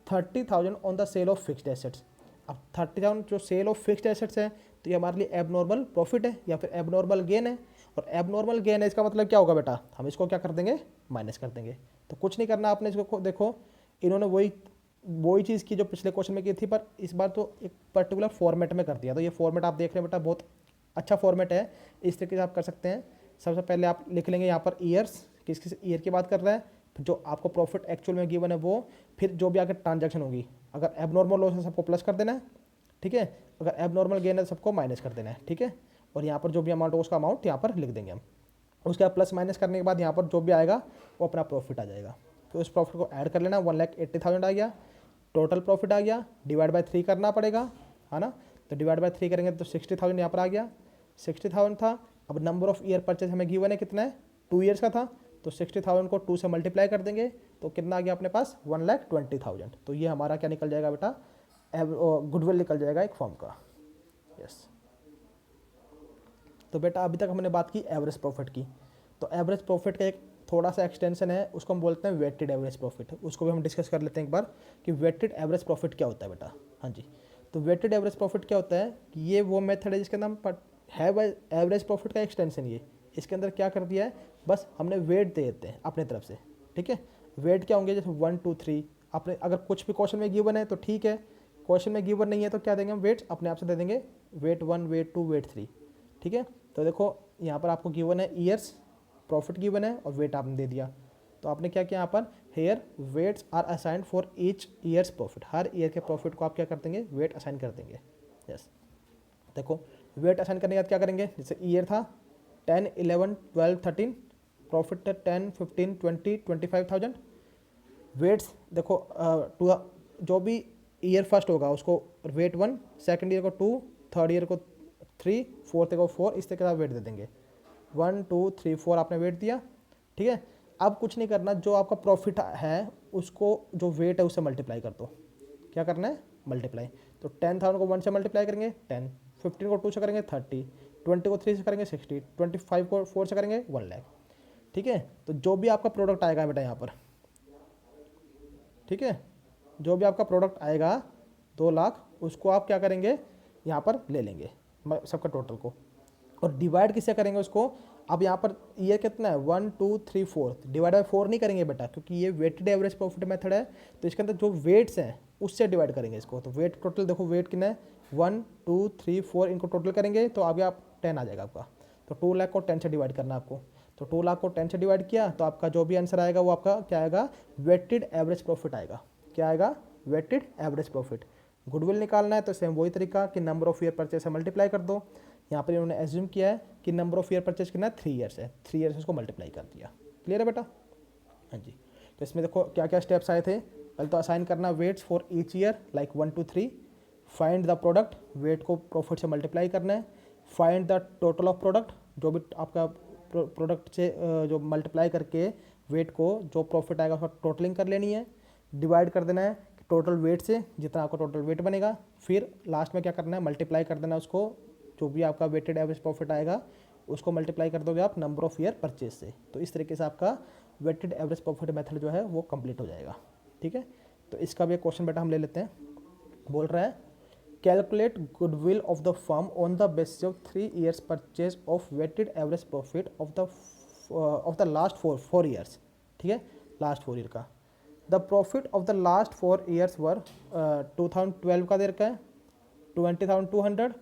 ₹30,000 on the sale of fixed assets. अब 30,000 जो सेल ऑफ फिक्स्ड एसेट्स है तो ये हमारे लिए एबनॉर्मल प्रॉफिट है या फिर एबनॉर्मल गेन है। और एबनॉर्मल गेन है इसका मतलब क्या होगा बेटा, हम इसको क्या कर देंगे, माइनस कर देंगे। तो कुछ नहीं करना आपने, इसको देखो इन्होंने वही चीज़ की जो पिछले क्वेश्चन में की थी, पर इस बार तो एक पर्टिकुलर फॉर्मेट में कर दिया। तो ये फॉर्मेट आप देख रहे हैं बेटा, बहुत अच्छा फॉर्मेट है, इस तरीके से आप कर सकते हैं। सबसे पहले आप लिख लेंगे यहाँ पर ईयर्स, किस किस ईयर की बात कर रहा है, फिर जो आपको प्रॉफिट एक्चुअल में गिवन है वो, फिर जो भी आगे ट्रांजैक्शन होगी, अगर एबनॉर्मल लॉस है सबको प्लस कर देना है। ठीक है, अगर एबनॉर्मल गेन है सबको माइनस कर देना है। ठीक है, और यहाँ पर जो भी अमाउंट हो उसका अमाउंट यहाँ पर लिख देंगे हम। उसके बाद प्लस माइनस करने के बाद यहाँ पर जो भी आएगा वो अपना प्रॉफिट आ जाएगा। तो उस प्रॉफिट को ऐड कर लेना, 1,80,000 आ गया, टोटल प्रॉफिट आ गया, डिवाइड बाय 3 करना पड़ेगा, है ना। तो डिवाइड बाय 3 करेंगे तो 60,000 यहाँ पर आ गया। 60,000 था। अब नंबर ऑफ ईयर परचेज हमें गिवन है कितना है, 2 ईयर्स का था। तो 60,000 को 2 से मल्टीप्लाई कर देंगे तो कितना आ गया अपने पास, 1,20,000। तो ये हमारा क्या निकल जाएगा बेटा, गुडविल निकल जाएगा एक फॉर्म का। यस, तो बेटा अभी तक हमने बात की एवरेज प्रॉफिट की। तो एवरेज प्रॉफिट का एक थोड़ा सा एक्सटेंशन है, उसको हम बोलते हैं वेटेड एवरेज प्रॉफिट। उसको भी हम डिस्कस कर लेते हैं एक बार कि वेटेड एवरेज प्रॉफिट क्या होता है बेटा। हाँ जी, तो वेटेड एवरेज प्रॉफिट क्या होता है कि ये वो मेथड है जिसके नाम है एवरेज प्रॉफिट का एक्सटेंशन। ये इसके अंदर क्या कर दिया है, बस हमने वेट दे देते हैं अपने तरफ से। ठीक है, वेट क्या होंगे, जैसे 1 2 3 अपने, अगर कुछ भी क्वेश्चन में गिवन है तो ठीक है, क्वेश्चन में गिवन नहीं है तो क्या देंगे हम, वेट अपने आप से दे देंगे, वेट 1 वेट 2 वेट 3। ठीक है, तो देखो यहाँ पर आपको गिवन है ईयर्स, प्रॉफिट गिवन है और वेट आपने दे दिया। तो आपने क्या किया यहाँ पर, here weights are assigned for each years profit. हर ईयर के प्रॉफिट को आप क्या कर देंगे, वेट असाइन कर देंगे। यस, देखो वेट असाइन करने के बाद क्या करेंगे, जैसे ईयर था 10 11 12 13, प्रॉफिट है 10, 15, 20, 25,000। वेट्स देखो टू जो भी ईयर फर्स्ट होगा उसको वेट 1, सेकेंड ईयर को 2, थर्ड ईयर को 3, फोर्थ ईयर को 4, इस तरह का वेट दे देंगे। 1, 2, 3, 4 आपने वेट दिया, ठीक है। अब कुछ नहीं करना, जो आपका प्रॉफिट है उसको जो वेट है उससे मल्टीप्लाई कर दो। क्या करना है? मल्टीप्लाई। तो 10,000 को 1 से मल्टीप्लाई करेंगे 10, 15 को 2 से करेंगे 30, 20 को 3 से करेंगे 60, 25 को 4 से करेंगे 1 लाख, ठीक है। तो जो भी आपका प्रोडक्ट आएगा बेटा यहाँ पर, ठीक है, जो भी आपका प्रोडक्ट आएगा 2 लाख, उसको आप क्या करेंगे यहाँ पर ले लेंगे सबका टोटल को, और डिवाइड किससे करेंगे उसको। अब यहाँ पर ये कितना है 1, 2, 3, 4, डिवाइड बाई 4 नहीं करेंगे बेटा, क्योंकि ये वेटेड एवरेज प्रॉफिट मेथड है। तो इसके अंदर जो वेट्स हैं उससे डिवाइड करेंगे इसको। तो वेट टोटल देखो, वेट कितना है 1, 2, 3, 4, इनको टोटल करेंगे तो आगे आप 10 आ जाएगा आपका। तो 2 लाख को 10 से डिवाइड करना है आपको। तो 2 लाख को 10 से डिवाइड किया तो आपका जो भी आंसर आएगा वो आपका क्या आएगा? वेटेड एवरेज प्रॉफिट आएगा। क्या आएगा? Weighted average profit. गुडविल निकालना है तो सेम वही तरीका कि नंबर ऑफ ईयर परचेज से मल्टीप्लाई कर दो। यहाँ पर इन्होंने एज्यूम किया है कि नंबर ऑफ ईयर परचेज कितना है 3 ईयर्स है, 3 ईयर्स उसको मल्टीप्लाई कर दिया। क्लियर है बेटा? हाँ जी। तो इसमें देखो क्या क्या स्टेप्स आए थे। पहले तो असाइन करना weights for each year like 1 to 3, find the product, weight को प्रॉफिट से मल्टीप्लाई करना है, find the total of product, जो भी आपका प्रोडक्ट से जो मल्टीप्लाई करके वेट को जो प्रॉफिट आएगा उसका टोटलिंग कर लेनी है, डिवाइड कर देना है टोटल वेट से जितना आपका टोटल वेट बनेगा, फिर लास्ट में क्या करना है मल्टीप्लाई कर देना उसको, जो भी आपका वेटेड एवरेज प्रॉफिट आएगा उसको मल्टीप्लाई कर दोगे आप नंबर ऑफ ईयर परचेज से। तो इस तरीके से आपका वेटेड एवरेज प्रॉफिट मेथड जो है वो कंप्लीट हो जाएगा। ठीक है, तो इसका भी एक क्वेश्चन बेटा हम ले लेते हैं। बोल रहा है calculate goodwill of the firm on the basis of 3 years purchase of weighted average profit of the last four years. ठीक है, लास्ट 4 ईयर का the profit of the last 4 years were 2012 का दे रखा है 20,200,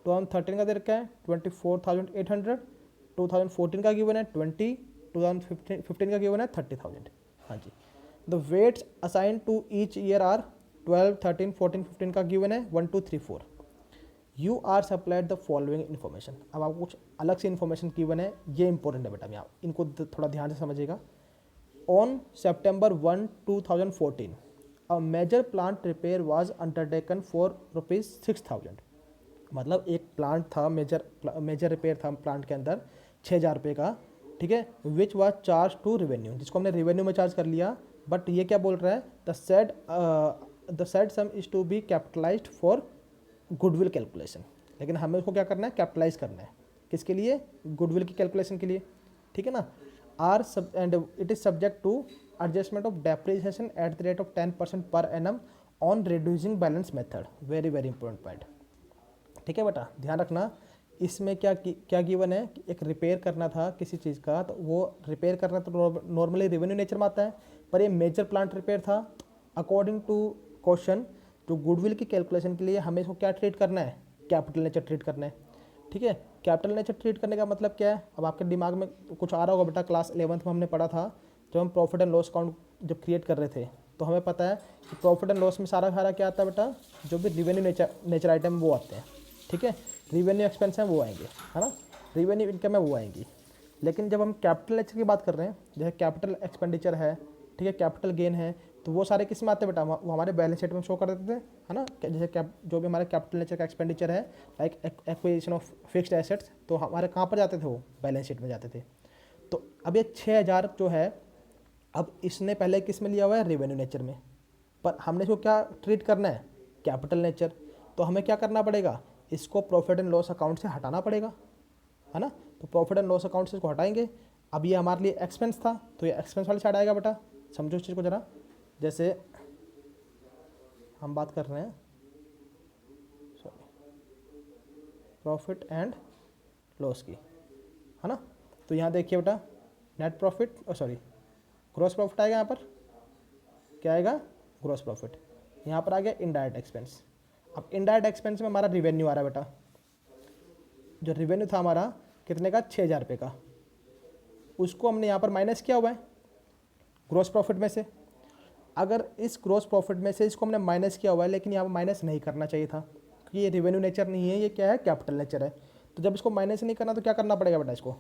2013 का दे रखा है 24,800, 2014 का गिवन है 20, 2015 का गिवन है 30,000। हाँ जी। The weights assign to each year are 12, 13, 14, 15 का गिवन है 1, 2, 3, 4। You are supplied the following information. अब आपको कुछ अलग से इन्फॉर्मेशन गिवन है, ये इंपॉर्टेंट है बेटा, यहाँ इनको थोड़ा ध्यान से समझिएगा। ऑन September 1, 2014 a major plant repair was undertaken for ₹6,000। मतलब एक प्लांट था, मेजर रिपेयर था प्लांट के अंदर 6,000 रुपये का। ठीक है, which was charge to revenue, जिसको हमने रेवेन्यू में चार्ज कर लिया। बट ये क्या बोल रहा है, the said sum is to be capitalized for goodwill calculation. लेकिन हमें उसको क्या करना है, कैपिटलाइज करना है। किसके लिए? गुडविल की कैलकुलेशन के लिए। ठीक है ना। आर सब and it is subject to adjustment of depreciation at the rate of 10% per annum on reducing balance method. Very very important point. ठीक है बेटा, ध्यान रखना। इसमें क्या गिवन है कि एक रिपेयर करना था किसी चीज़ का, तो वो रिपेयर करना तो नॉर्मली रेवेन्यू नेचर में आता है, पर ये मेजर प्लांट रिपेयर था। अकॉर्डिंग टू क्वेश्चन, जो गुडविल की कैलकुलेशन के लिए हमें इसको क्या ट्रीट करना है, कैपिटल नेचर ट्रीट करना है। ठीक है, कैपिटल नेचर ट्रीट करने का मतलब क्या है, अब आपके दिमाग में कुछ आ रहा होगा बेटा, क्लास 11th में हमने पढ़ा था जब हम प्रॉफिट एंड लॉस अकाउंट जब क्रिएट कर रहे थे, तो हमें पता है कि प्रॉफिट एंड लॉस में सारा क्या आता है बेटा, जो भी रेवेन्यू नेचर आइटम वो आते हैं। ठीक है, रेवेन्यू एक्सपेंस हैं वो आएंगे, है ना, रेवेन्यू इनकम है वो आएंगी। लेकिन जब हम कैपिटल नेचर की बात कर रहे हैं, जैसे कैपिटल एक्सपेंडिचर है, ठीक है, कैपिटल गेन है, तो वो सारे किस में आते हैं बेटा, वो हमारे बैलेंस शीट में शो कर देते थे, है ना। जैसे जो भी हमारे कैपिटल नेचर का एक्सपेंडिचर है like acquisition of fixed assets, तो हमारे कहाँ पर जाते थे, वो बैलेंस शीट में जाते थे। तो अब ये 6,000 जो है, अब इसने पहले किस में लिया हुआ है, रेवेन्यू नेचर में, पर हमने इसको क्या ट्रीट करना है, कैपिटल नेचर। तो हमें क्या करना पड़ेगा, इसको प्रॉफिट एंड लॉस अकाउंट से हटाना पड़ेगा, है ना। तो प्रॉफिट एंड लॉस अकाउंट से इसको हटाएंगे। अब ये हमारे लिए एक्सपेंस था, तो ये एक्सपेंस वाली साइड आएगा बेटा। समझो इस चीज़ को ज़रा। जैसे हम बात कर रहे हैं प्रॉफिट एंड लॉस की, है ना। तो यहाँ देखिए बेटा, नेट प्रॉफिट ग्रॉस प्रॉफिट आएगा। यहाँ पर क्या आएगा, ग्रॉस प्रॉफिट। यहाँ पर आ गया इनडायरेक्ट एक्सपेंस। अब इनडायरेक्ट एक्सपेंस में हमारा रिवेन्यू आ रहा है बेटा। जो रिवेन्यू था हमारा कितने का, 6,000 रुपये का, उसको हमने यहाँ पर माइनस किया हुआ है ग्रॉस प्रॉफिट में से। अगर इस ग्रॉस प्रॉफिट में से इसको हमने माइनस किया हुआ है, लेकिन यहाँ पर माइनस नहीं करना चाहिए था, क्योंकि ये रेवेन्यू नेचर नहीं है, ये क्या है, कैपिटल नेचर है। तो जब इसको माइनस नहीं करना तो क्या करना पड़ेगा बेटा,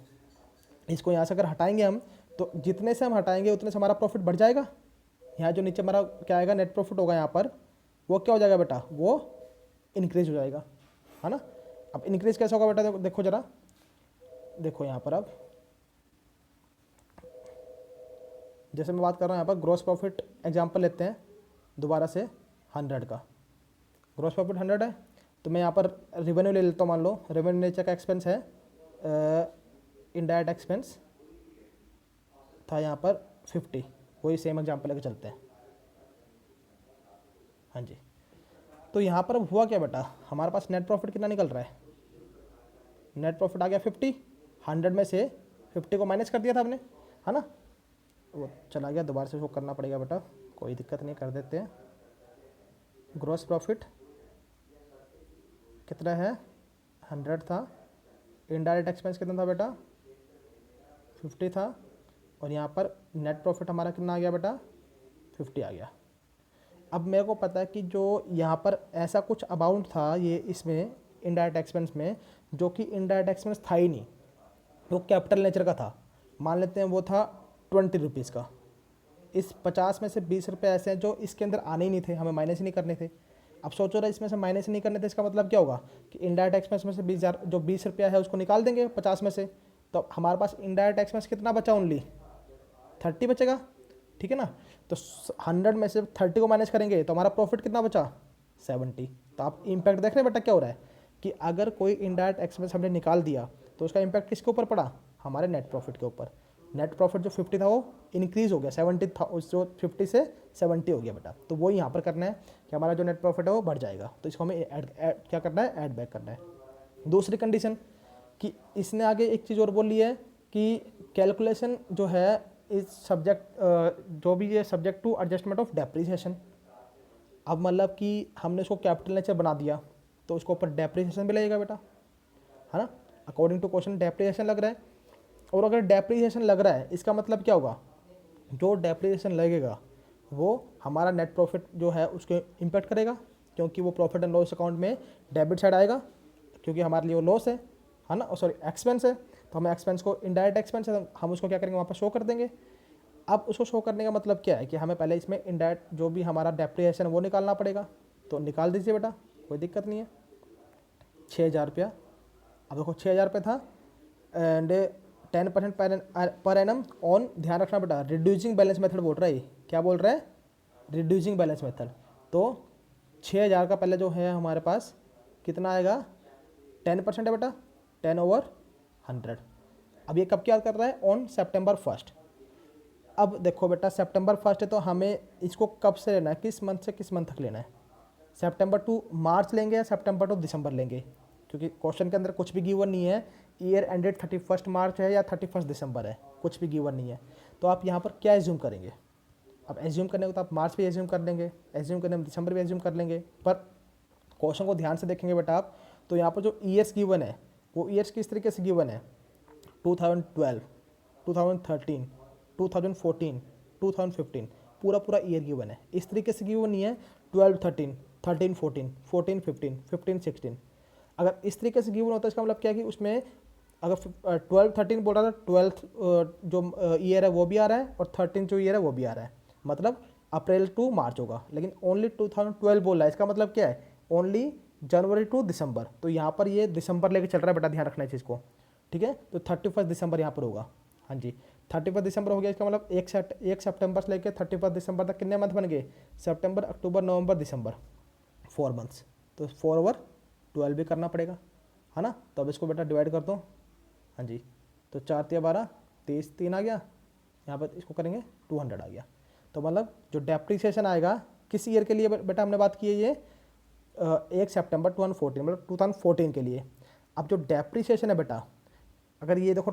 इसको यहाँ से अगर हटाएंगे हम, तो जितने से हम हटाएंगे उतने से हमारा प्रॉफिट बढ़ जाएगा। यहाँ जो नीचे हमारा क्या आएगा, नेट प्रॉफिट होगा यहाँ पर, वो क्या हो जाएगा बेटा, वो इंक्रीज हो जाएगा, है ना। अब इंक्रीज कैसे होगा बेटा, देखो जरा, देखो यहाँ पर अब जैसे मैं बात कर रहा हूँ यहाँ पर ग्रॉस प्रॉफिट एग्जांपल लेते हैं दोबारा से 100 का, ग्रॉस प्रॉफिट 100 है, तो मैं यहाँ पर रेवेन्यू ले लेता हूँ। मान लो रेवेन्यू नेचर का एक्सपेंस है, इनडायरेक्ट एक्सपेंस था यहाँ पर 50, वही सेम एग्जांपल लेके चलते हैं। हाँ जी, तो यहाँ पर अब हुआ क्या बेटा, हमारे पास नेट प्रॉफिट कितना निकल रहा है, नेट प्रॉफिट आ गया 50, 100 में से 50 को माइनस कर दिया था हमने, है ना, वो चला गया, दोबारा से शो करना पड़ेगा बेटा, कोई दिक्कत नहीं, कर देते हैं। ग्रॉस प्रॉफिट कितना है, 100 था, इनडायरेक्ट एक्सपेंस कितना था बेटा, 50 था, और यहाँ पर नेट प्रॉफिट हमारा कितना आ गया बेटा, 50 आ गया। अब मेरे को पता है कि जो यहाँ पर ऐसा कुछ अमाउंट था ये इसमें इनडायरेक्ट एक्सपेंस में, जो कि इनडायरेक्ट एक्सपेंस था ही नहीं, वो कैपिटल नेचर का था। मान लेते हैं वो था 20 रुपीज़ का। इस 50 में से 20 रुपये ऐसे हैं जो इसके अंदर आने ही नहीं थे, हमें माइनस ही नहीं करने थे। अब सोचो रहा इसमें से माइनस ही नहीं करने थे, इसका मतलब क्या होगा कि इनडायरेक्ट एक्सपेंस में से 20,000 जो 20 रुपया है उसको निकाल देंगे 50 में से, तो हमारे पास इनडायरेक्ट एक्सपेंस कितना बचा, ओनली 30 बचेगा, ठीक है ना। तो 100 में से 30 को माइनस करेंगे तो हमारा प्रॉफिट कितना बचा, 70। तो आप इम्पैक्ट देख रहे हैं बेटा क्या हो रहा है कि अगर कोई इनडायरेक्ट एक्सपेंस हमने निकाल दिया तो उसका इम्पैक्ट किसके ऊपर पड़ा, हमारे नेट प्रॉफिट के ऊपर। नेट प्रॉफिट जो 50 था वो इंक्रीज़ हो गया, 70 था, उस जो 50 से 70 हो गया बेटा। तो वो यहाँ पर करना है कि हमारा जो नेट प्रॉफिट है वो बढ़ जाएगा, तो इसको हमें क्या करना है, ऐड बैक करना है। दूसरी कंडीशन कि इसने आगे एक चीज़ और बोली है कि कैलकुलेशन जो है इस सब्जेक्ट जो भी ये subject to adjustment of depreciation. अब मतलब कि हमने उसको कैपिटल नेचर बना दिया तो उसके ऊपर डेप्रीसिएशन भी लगेगा बेटा, है ना। अकॉर्डिंग टू क्वेश्चन डेप्रीसिएशन लग रहा है, और अगर डेप्रीसिएशन लग रहा है इसका मतलब क्या होगा, जो डेप्रीसिएशन लगेगा वो हमारा नेट प्रॉफिट जो है उसको इम्पैक्ट करेगा, क्योंकि वो प्रॉफिट एंड लॉस अकाउंट में डेबिट साइड आएगा, क्योंकि हमारे लिए वो लॉस है ना, सॉरी एक्सपेंस है, तो हमें एक्सपेंस को इनडायरेक्ट एक्सपेंस है हम उसको क्या करेंगे, वहाँ पर शो कर देंगे। अब उसको शो करने का मतलब क्या है कि हमें पहले इसमें इनडायरेक्ट जो भी हमारा डेप्रीसिएशन है वो निकालना पड़ेगा, तो निकाल दीजिए बेटा, कोई दिक्कत नहीं है। 6,000 रुपया, अब देखो 6,000 रुपये था एंड 10% पर एनम ऑन, ध्यान रखना बेटा रिड्यूसिंग बैलेंस मेथड बोल रहा है, क्या बोल रहा है, रिड्यूसिंग बैलेंस मेथड। तो 6,000 का पहले जो है हमारे पास कितना आएगा, 10% है बेटा, 10/100। अब ये कब क्या कर रहा है, ऑन September 1st। अब देखो बेटा September 1st है तो हमें इसको कब से लेना है, किस मंथ से किस मंथ तक लेना है, सितंबर टू मार्च लेंगे या सितंबर टू दिसंबर लेंगे, क्योंकि क्वेश्चन के अंदर कुछ भी गिवन नहीं है, ईयर एंडेड 31 मार्च है या 31 दिसंबर है, कुछ भी गिवन नहीं है। तो आप यहाँ पर क्या एज्यूम करेंगे, अब एज्यूम करने को तो आप मार्च भी एज्यूम कर लेंगे, एज्यूम करने में दिसंबर भी एज्यूम कर लेंगे, पर क्वेश्चन को ध्यान से देखेंगे बेटा आप, तो यहाँ पर जो ईयर्स गिवन है वो ईयर्स किस तरीके से गिवन है, 2012, 2013, 2014, 2015, पूरा पूरा ईयर गिवन है, इस तरीके से गिवन नहीं है 12, 13, 13, 14, 14, 15, 15, 16। अगर इस तरीके से गिवन होता है इसका मतलब क्या है कि उसमें अगर 12, 13 बोल रहा था, 12th जो ईयर है वो भी आ रहा है और 13 जो ईयर है वो भी आ रहा है, मतलब अप्रैल टू मार्च होगा, लेकिन ओनली 2012 बोल रहा है, इसका मतलब क्या है, ओनली जनवरी टू दिसंबर। तो यहाँ पर ये दिसंबर लेके चल रहा है बेटा, ध्यान रखना है चीज़ को, ठीक है। तो 31 दिसंबर यहाँ पर होगा, हाँ जी 31 दिसंबर हो गया, इसका मतलब 1 सितंबर से लेकर 31 दिसंबर तक कितने मंथ बन गए, सितंबर, अक्टूबर, नवंबर, दिसंबर, 4 मंथ्स। तो 4/12 भी करना पड़ेगा, है ना। तो अब इसको बेटा डिवाइड कर दो, हाँ जी, तो 4 × 12, 30, 3 आ गया, यहाँ पर इसको करेंगे 200 आ गया। तो मतलब जो डेप्रीसिएशन आएगा किस ईयर के लिए बेटा हमने बात की है, ये 1 सितंबर 2014, मतलब 2014 के लिए। अब जो डेप्रीसिएशन है बेटा, अगर ये देखो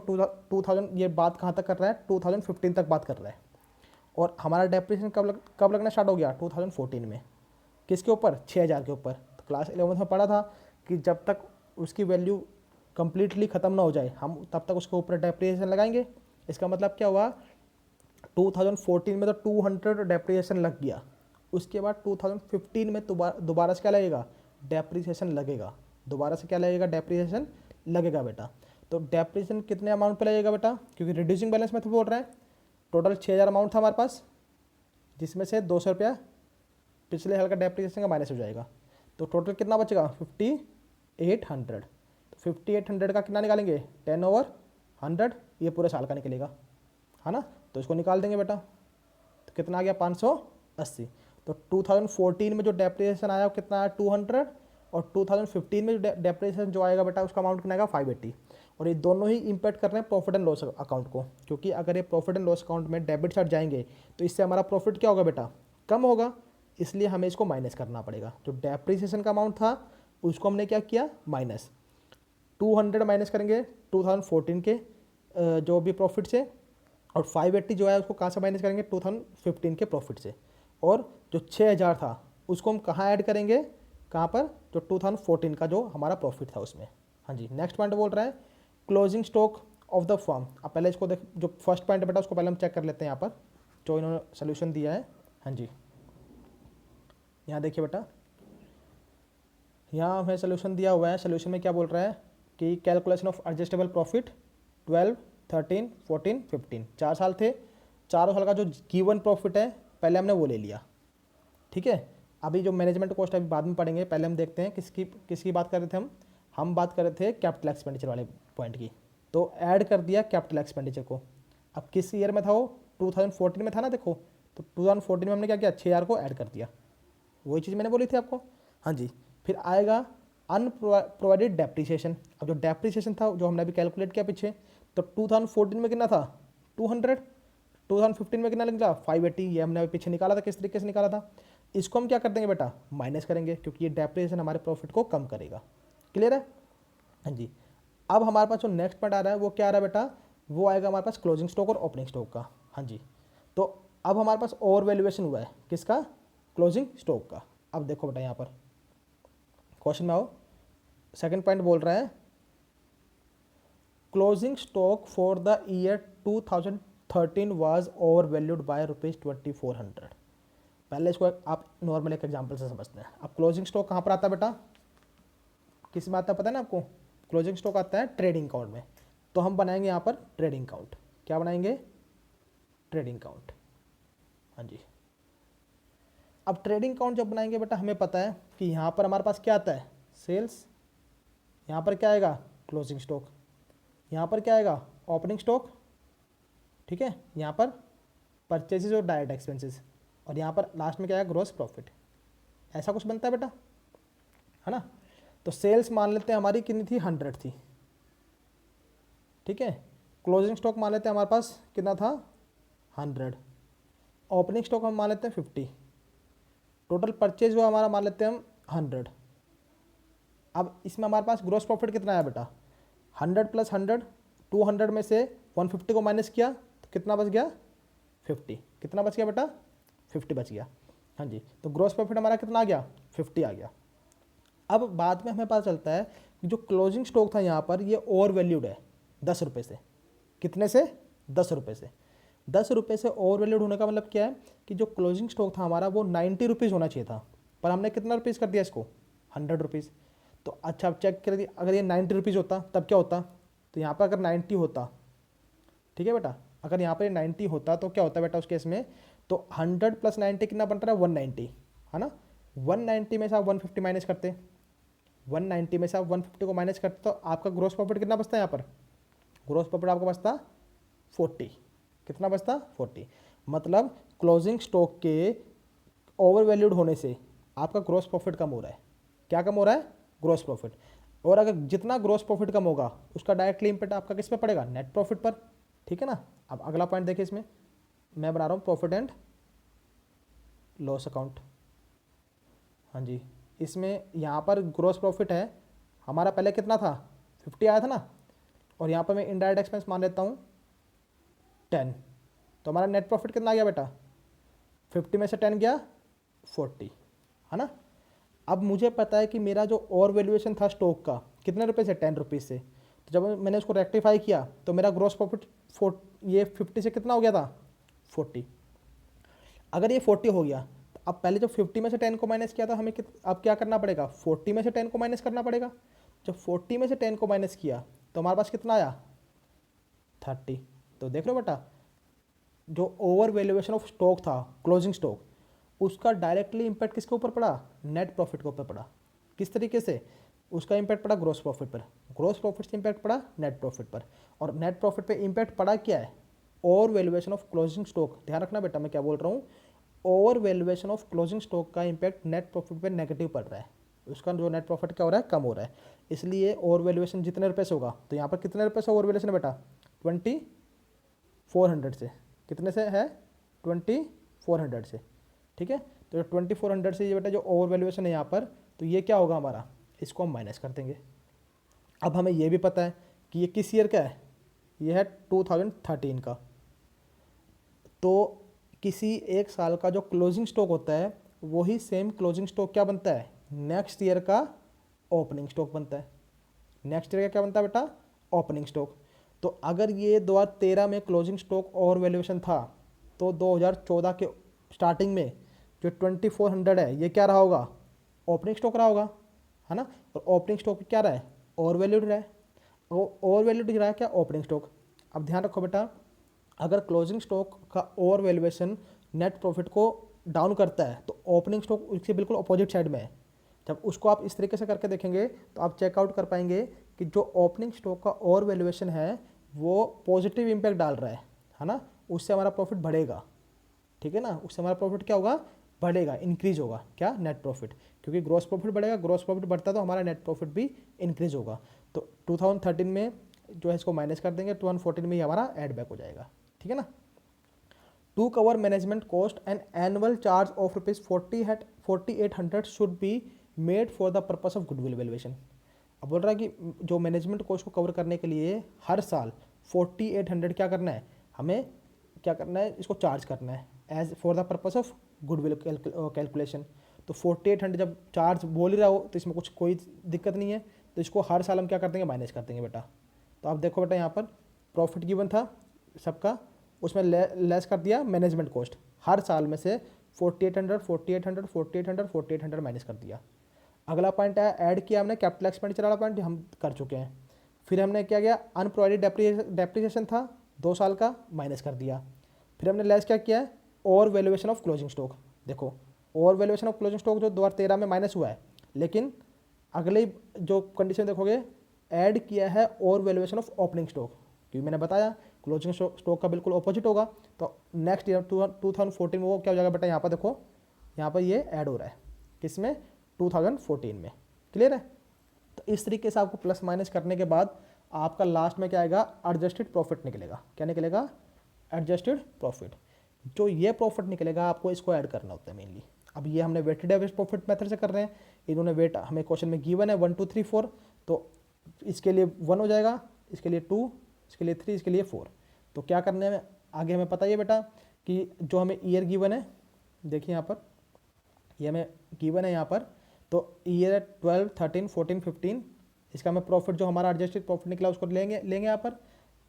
2000, ये बात कहाँ तक कर रहा है, 2015 तक बात कर रहा है, और हमारा डेप्रीसिएशन कब लगना स्टार्ट हो गया, 2014 में, किसके ऊपर, 6,000 के ऊपर। तो क्लास 11th में पढ़ा था कि जब तक उसकी वैल्यू कंप्लीटली ख़त्म ना हो जाए हम तब तक उसके ऊपर डेप्रीसिएशन लगाएंगे। इसका मतलब क्या हुआ, 2014 में तो 200 डेप्रीसिएशन लग गया, उसके बाद 2015 में दोबारा से क्या लगेगा, डेप्रीसिएशन लगेगा, दोबारा से क्या लगेगा, डेप्रीसिएशन लगेगा बेटा। तो डेप्रिसिएशन कितने अमाउंट पे लगेगा बेटा, क्योंकि रिड्यूसिंग बैलेंस में तो बोल रहे हैं टोटल 6000 अमाउंट था हमारे पास, जिसमें से 200 रुपया पिछले साल का डेप्रिसिएशन का माइनस हो जाएगा, तो टोटल कितना बचेगा 5800। तो 5800 का कितना निकालेंगे 10/100, ये पूरे साल का निकलेगा, है ना। तो इसको निकाल देंगे बेटा, तो कितना आ गया 580। तो 2014 में जो डेप्रिसिएशन आया वो कितना आया 200, और 2015 में जो डेप्रिसिएशन जो आएगा बेटा उसका अमाउंट कितना आएगा 580। और ये दोनों ही इम्पैक्ट कर रहे हैं प्रॉफिट एंड लॉस अकाउंट को, क्योंकि अगर ये प्रॉफिट एंड लॉस अकाउंट में डेबिट साइड जाएंगे तो इससे हमारा प्रॉफिट क्या होगा बेटा, कम होगा, इसलिए हमें इसको माइनस करना पड़ेगा। जो डेप्रिसिएशन का अमाउंट था उसको हमने क्या किया माइनस, 200 माइनस करेंगे 2014 के जो भी प्रॉफिट से, और 580 जो है उसको कहाँ से माइनस करेंगे 2015 के प्रॉफिट से, और जो 6000 था उसको हम कहाँ ऐड करेंगे, कहाँ पर, जो 2014 का जो हमारा प्रॉफिट था उसमें। हाँ जी, नेक्स्ट पॉइंट बोल रहा है closing stock of the firm. अब पहले इसको देख, जो फर्स्ट पॉइंट है बेटा उसको पहले हम चेक कर लेते हैं यहाँ पर, जो इन्होंने सोल्यूशन दिया है। हाँ जी, यहाँ देखिए बेटा, यहाँ हमें सोल्यूशन दिया हुआ है। सोल्यूशन में क्या बोल रहा है कि कैलकुलेशन ऑफ एडजस्टेबल प्रॉफिट 12, 13, 14, 15, 4 साल थे, चारों साल का जो गिवन प्रॉफिट है पहले हमने वो ले लिया, ठीक है। अभी जो मैनेजमेंट कॉस्ट अभी बाद में पढ़ेंगे, पहले हम देखते हैं किसकी बात कर रहे थे हम बात कर रहे थे कैपिटल एक्सपेंडिचर वाले पॉइंट की। तो ऐड कर दिया कैपिटल एक्सपेंडिचर को। अब किस ईयर में था वो 2014 में था ना, देखो, तो 2014 में हमने क्या किया 6000 को ऐड कर दिया, वही चीज़ मैंने बोली थी आपको। हाँ जी, फिर आएगा अनप्रोवाइडेड डेप्रिसिएशन। अब जो डेप्रिसिएशन था जो हमने अभी कैलकुलेट किया पीछे, तो 2014 में कितना था 200, 2015 में कितना निकला 580, ये हमने अभी पीछे निकाला था, किस तरीके से निकाला था। इसको हम क्या कर देंगे बेटा माइनस करेंगे, क्योंकि ये डेप्रिसिएशन हमारे प्रॉफिट को कम करेगा। क्लियर है। हाँ जी, अब हमारे पास जो नेक्स्ट पॉइंट आ रहा है वो क्या आ रहा है बेटा, वो आएगा हमारे पास क्लोजिंग स्टॉक और ओपनिंग स्टॉक का। हाँ जी, तो अब हमारे पास ओवर वैल्यूएशन हुआ है किसका, क्लोजिंग स्टॉक का। अब देखो बेटा यहाँ पर क्वेश्चन में आओ, सेकंड पॉइंट बोल रहा है closing stock for the year 2013 was over valued bye ₹2400। पहले इसको आप नॉर्मल एक एग्जांपल से समझते हैं। अब क्लोजिंग स्टॉक कहाँ पर आता है बेटा, किस में आता है पता है ना आपको, क्लोजिंग स्टॉक आता है ट्रेडिंग अकाउंट में। तो हम बनाएंगे यहाँ पर ट्रेडिंग अकाउंट, क्या बनाएंगे ट्रेडिंग अकाउंट। हाँ जी, अब ट्रेडिंग अकाउंट जब बनाएंगे बेटा हमें पता है कि यहाँ पर हमारे पास क्या आता है सेल्स, यहाँ पर क्या आएगा क्लोजिंग स्टॉक, यहाँ पर क्या आएगा ओपनिंग स्टॉक, ठीक है, यहाँ पर परचेजेज और डायरेक्ट एक्सपेंसेस, और यहाँ पर लास्ट में क्या है ग्रॉस प्रॉफिट। ऐसा कुछ बनता है बेटा, है ना। तो सेल्स मान लेते हैं हमारी कितनी थी 100 थी, ठीक है। क्लोजिंग स्टॉक मान लेते हैं हमारे पास कितना था 100, ओपनिंग स्टॉक हम मान लेते हैं 50, टोटल परचेज हुआ हमारा मान लेते हैं हम 100। अब इसमें हमारे पास ग्रॉस प्रॉफिट कितना आया बेटा 100 + 100, 200 में से 150 को माइनस किया तो कितना बच गया 50, कितना बच गया बेटा 50 बच गया। हाँ जी, तो ग्रॉस प्रॉफिट हमारा कितना आ गया 50 आ गया। अब बाद में हमें पता चलता है कि जो क्लोजिंग स्टॉक था यहाँ पर ये ओवर वैल्यूड है 10 रुपये से, कितने से 10 रुपये से। 10 रुपये से ओवर वैल्यूड होने का मतलब क्या है कि जो क्लोजिंग स्टॉक था हमारा वो 90 रुपीज़ होना चाहिए था, पर हमने कितना रुपीज़ कर दिया इसको 100 रुपीज़। तो अच्छा अब चेक कर दिया, अगर ये 90 रुपीज़ होता तब क्या होता, तो यहाँ पर अगर 90 होता, ठीक है बेटा, अगर यहाँ पर 90 होता तो क्या होता बेटा उस केस में, तो 100 + 90 कितना बन रहा है 190, है ना। 190 में से आप 150 माइनस करते, 190 में से आप 150 को माइनस करते तो आपका ग्रॉस प्रॉफिट कितना बचता है, यहाँ पर ग्रॉस प्रॉफिट आपका बचता 40, कितना बचता 40। मतलब क्लोजिंग स्टॉक के ओवर वैल्यूड होने से आपका ग्रॉस प्रॉफिट कम हो रहा है। क्या कम हो रहा है ग्रॉस प्रॉफिट, और अगर जितना ग्रॉस प्रॉफिट कम होगा उसका डायरेक्टली इम्पैक्ट आपका किस पे पड़ेगा नेट प्रॉफिट पर, ठीक है ना। अब अगला पॉइंट देखिए, इसमें मैं बना रहा हूँ प्रॉफिट एंड लॉस अकाउंट। हाँ जी, इसमें यहाँ पर ग्रॉस प्रॉफिट है हमारा पहले कितना था 50 आया था ना, और यहाँ पर मैं इनडायरेक्ट एक्सपेंस मान लेता हूँ 10, तो हमारा नेट प्रॉफिट कितना आ गया बेटा 50 में से 10 गया 40, है ना। अब मुझे पता है कि मेरा जो और वैल्यूएशन था स्टॉक का कितने रुपए से 10 रुपीज़ से, तो जब मैंने उसको रेक्टिफाई किया तो मेरा ग्रॉस प्रॉफिट ये 50 से कितना हो गया था 40। अगर ये 40 हो गया तो अब पहले जब 50 में से 10 को माइनस किया था हमें अब क्या करना पड़ेगा 40 में से 10 को माइनस करना पड़ेगा। जब 40 में से 10 को माइनस किया तो हमारे पास कितना आया 30। तो देख लो बेटा, जो ओवर वैल्यूएशन ऑफ स्टॉक था, क्लोजिंग स्टॉक, उसका डायरेक्टली इम्पैक्ट किसके ऊपर पड़ा, नेट प्रॉफिट के ऊपर पड़ा। किस तरीके से, उसका इम्पैक्ट पड़ा ग्रॉस प्रॉफिट पर, ग्रॉस प्रॉफिट से इम्पैक्ट पड़ा नेट प्रॉफिट पर, और नेट प्रॉफिट पे इम्पैक्ट पड़ा क्या है, over valuation of closing stock. ध्यान रखना बेटा मैं क्या बोल रहा हूँ, over valuation of closing stock का इम्पैक्ट नेट प्रॉफिट पे नेगेटिव पड़ रहा है, उसका जो नेट प्रॉफिट क्या हो रहा है, कम हो रहा है। इसलिए ओवर वैल्यूएशन जितने रुपये से होगा, तो यहाँ पर कितने रुपये से ओवर वैल्यूएशन है बेटा, 2400 से, कितने से है 2400 से, ठीक है। तो 2400 से ये बेटा जो ओवर वैल्यूएशन है यहाँ पर, तो ये क्या होगा हमारा, इसको हम माइनस कर देंगे। अब हमें ये भी पता है कि ये किस ईयर का है, ये है 2013 का। तो किसी एक साल का जो क्लोजिंग स्टॉक होता है, वही सेम क्लोजिंग स्टॉक क्या बनता है, नेक्स्ट ईयर का ओपनिंग स्टॉक बनता है। नेक्स्ट ईयर का क्या बनता है बेटा, ओपनिंग स्टॉक। तो अगर ये 2013 में क्लोजिंग स्टॉक ओवर वैल्यूएशन था, तो 2014 के स्टार्टिंग में जो 2400 है, ये क्या रहा होगा, ओपनिंग स्टॉक रहा होगा, है ना। और ओपनिंग स्टॉक क्या रहा है, ओवर वैल्यूड रहा है, वो ओवर वैल्यूड रहा है क्या, ओपनिंग स्टॉक। अब ध्यान रखो बेटा, अगर क्लोजिंग स्टॉक का ओवर वैल्यूएशन नेट प्रॉफिट को डाउन करता है, तो ओपनिंग स्टॉक उसके बिल्कुल अपोजिट साइड में है। जब उसको आप इस तरीके से करके देखेंगे, तो आप चेकआउट कर पाएंगे कि जो ओपनिंग स्टॉक का ओवर वैल्यूएशन है, वो पॉजिटिव इम्पैक्ट डाल रहा है ना, उससे हमारा प्रॉफिट बढ़ेगा, ठीक है ना, उससे हमारा प्रॉफिट क्या होगा, बढ़ेगा, इंक्रीज होगा, क्या, नेट प्रॉफिट। क्योंकि ग्रॉस प्रॉफिट बढ़ेगा, ग्रॉस प्रॉफिट बढ़ता है तो हमारा नेट प्रॉफिट भी इंक्रीज होगा। तो 2013 में जो है इसको माइनस कर देंगे, 2014 में ही हमारा ऐड बैक हो जाएगा, ठीक है ना। To cover management cost and annual charge of rupees 4800 should be made for the purpose of goodwill valuation. अब बोल रहा है कि जो मैनेजमेंट कॉस्ट को कवर करने के लिए हर साल 4800 क्या करना है, हमें क्या करना है, इसको चार्ज करना है as for the purpose of goodwill calculation. तो 4800 जब चार्ज बोल ही रहा हो, तो इसमें कुछ कोई दिक्कत नहीं है, तो इसको हर साल हम क्या कर देंगे, माइनस कर देंगे बेटा। तो आप देखो बेटा, यहाँ पर प्रॉफिट गिवन था सबका, उसमें लेस कर दिया मैनेजमेंट कॉस्ट, हर साल में से 4800 माइनस कर दिया। अगला पॉइंट है, ऐड किया हमने कैपिटल एक्सपेंडिचर वाला पॉइंट, हम कर चुके हैं। फिर हमने क्या किया, अनप्रोवाइडेड डेप्रिसिएशन था 2 साल का, माइनस कर दिया। फिर हमने लेस क्या किया है, over valuation of closing stock. देखो over valuation of closing stock जो 2013 में माइनस हुआ है, लेकिन अगले जो कंडीशन देखोगे, ऐड किया है over valuation of opening stock, क्योंकि मैंने बताया क्लोजिंग स्टॉक का बिल्कुल ऑपोजिट होगा। तो नेक्स्ट ईयर 2014 में वो क्या हो जाएगा बेटा, यहाँ पर देखो, यहाँ पर ये ऐड हो रहा है, किसमें, 2014 में, क्लियर है। तो इस तरीके से आपको प्लस माइनस करने के बाद आपका लास्ट में क्या आएगा, एडजस्टेड प्रॉफिट निकलेगा। क्या निकलेगा, एडजस्टेड प्रॉफिट। जो ये प्रॉफिट निकलेगा, आपको इसको ऐड करना होता है मेनली। अब ये हमने वेटेड एवरेज प्रॉफिट मेथड से कर रहे हैं, इन्होंने वेट हमें क्वेश्चन में गिवन है 1 2 3 4, तो इसके लिए 1 हो जाएगा, इसके लिए 2, इसके लिए 3, इसके लिए 4। तो क्या करने में आगे हमें पता ही है बेटा कि जो हमें ईयर गिवन है, देखिए यहाँ पर ये हमें गिवन है यहाँ पर, तो ईयर है 12 13 14 15, इसका हमें प्रॉफिट जो हमारा एडजस्टेड प्रॉफिट निकला उसको लेंगे यहाँ पर।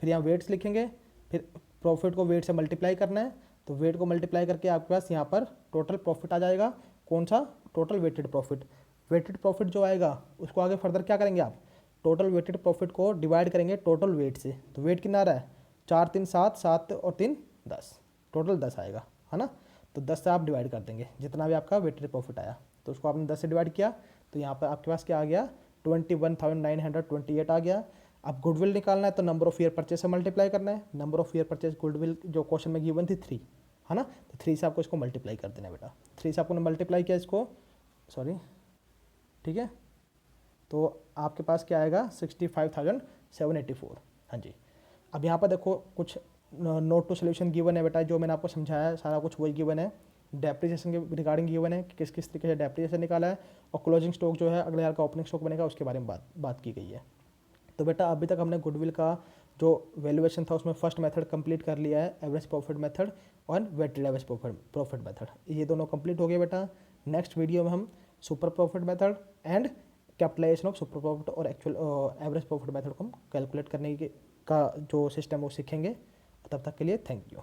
फिर यहाँ वेट्स लिखेंगे, फिर प्रॉफिट को वेट से मल्टीप्लाई करना है, तो वेट को मल्टीप्लाई करके आपके पास यहाँ पर टोटल प्रॉफिट आ जाएगा। कौन सा, total weighted profit. Weighted profit जो आएगा उसको आगे फर्दर क्या करेंगे आप, टोटल वेटेड प्रॉफिट को डिवाइड करेंगे टोटल वेट से। तो वेट कितना आ रहा है, 4 3 7, 7 और 3 10, टोटल 10 आएगा, है ना। तो 10 से आप डिवाइड कर देंगे जितना भी आपका वेटेड प्रॉफिट आया, तो उसको आपने 10 से डिवाइड किया, तो यहाँ पर आपके पास क्या आ गया, 21,928 आ गया। अब गुडविल निकालना है, तो नंबर ऑफ ईयर परचेज से मल्टीप्लाई करना है। Number of year purchase goodwill जो क्वेश्चन में गिवन थी 3, है ना, तो 3 से आपको इसको मल्टीप्लाई कर देना है बेटा। 3 से आपको मल्टीप्लाई किया इसको, सॉरी, ठीक है, तो आपके पास क्या आएगा, 65,784। हाँ जी। अब यहाँ पर देखो कुछ नोट टू सोल्यूशन गिवन है बेटा, जो मैंने आपको समझाया है सारा कुछ वही गिवन है। डेप्रिसिएशन के रिगार्डिंग गिवन है कि किस किस तरीके से डेप्रिसिएशन निकाला है, और क्लोजिंग स्टॉक जो है अगले साल का ओपनिंग स्टॉक बनेगा, उसके बारे में बात की गई है। तो बेटा अभी तक हमने गुडविल का जो वैल्यूएशन था उसमें फर्स्ट मेथड कंप्लीट कर लिया है, एवरेज प्रॉफिट मेथड और वेटेड एवरेज प्रॉफिट मेथड, ये दोनों कंप्लीट हो गए बेटा। नेक्स्ट वीडियो में हम super profit method and capitalization of super profit और एक्चुअल एवरेज प्रॉफिट मेथड को हम कैलकुलेट करने का जो सिस्टम वो सीखेंगे। तब तक के लिए थैंक यू।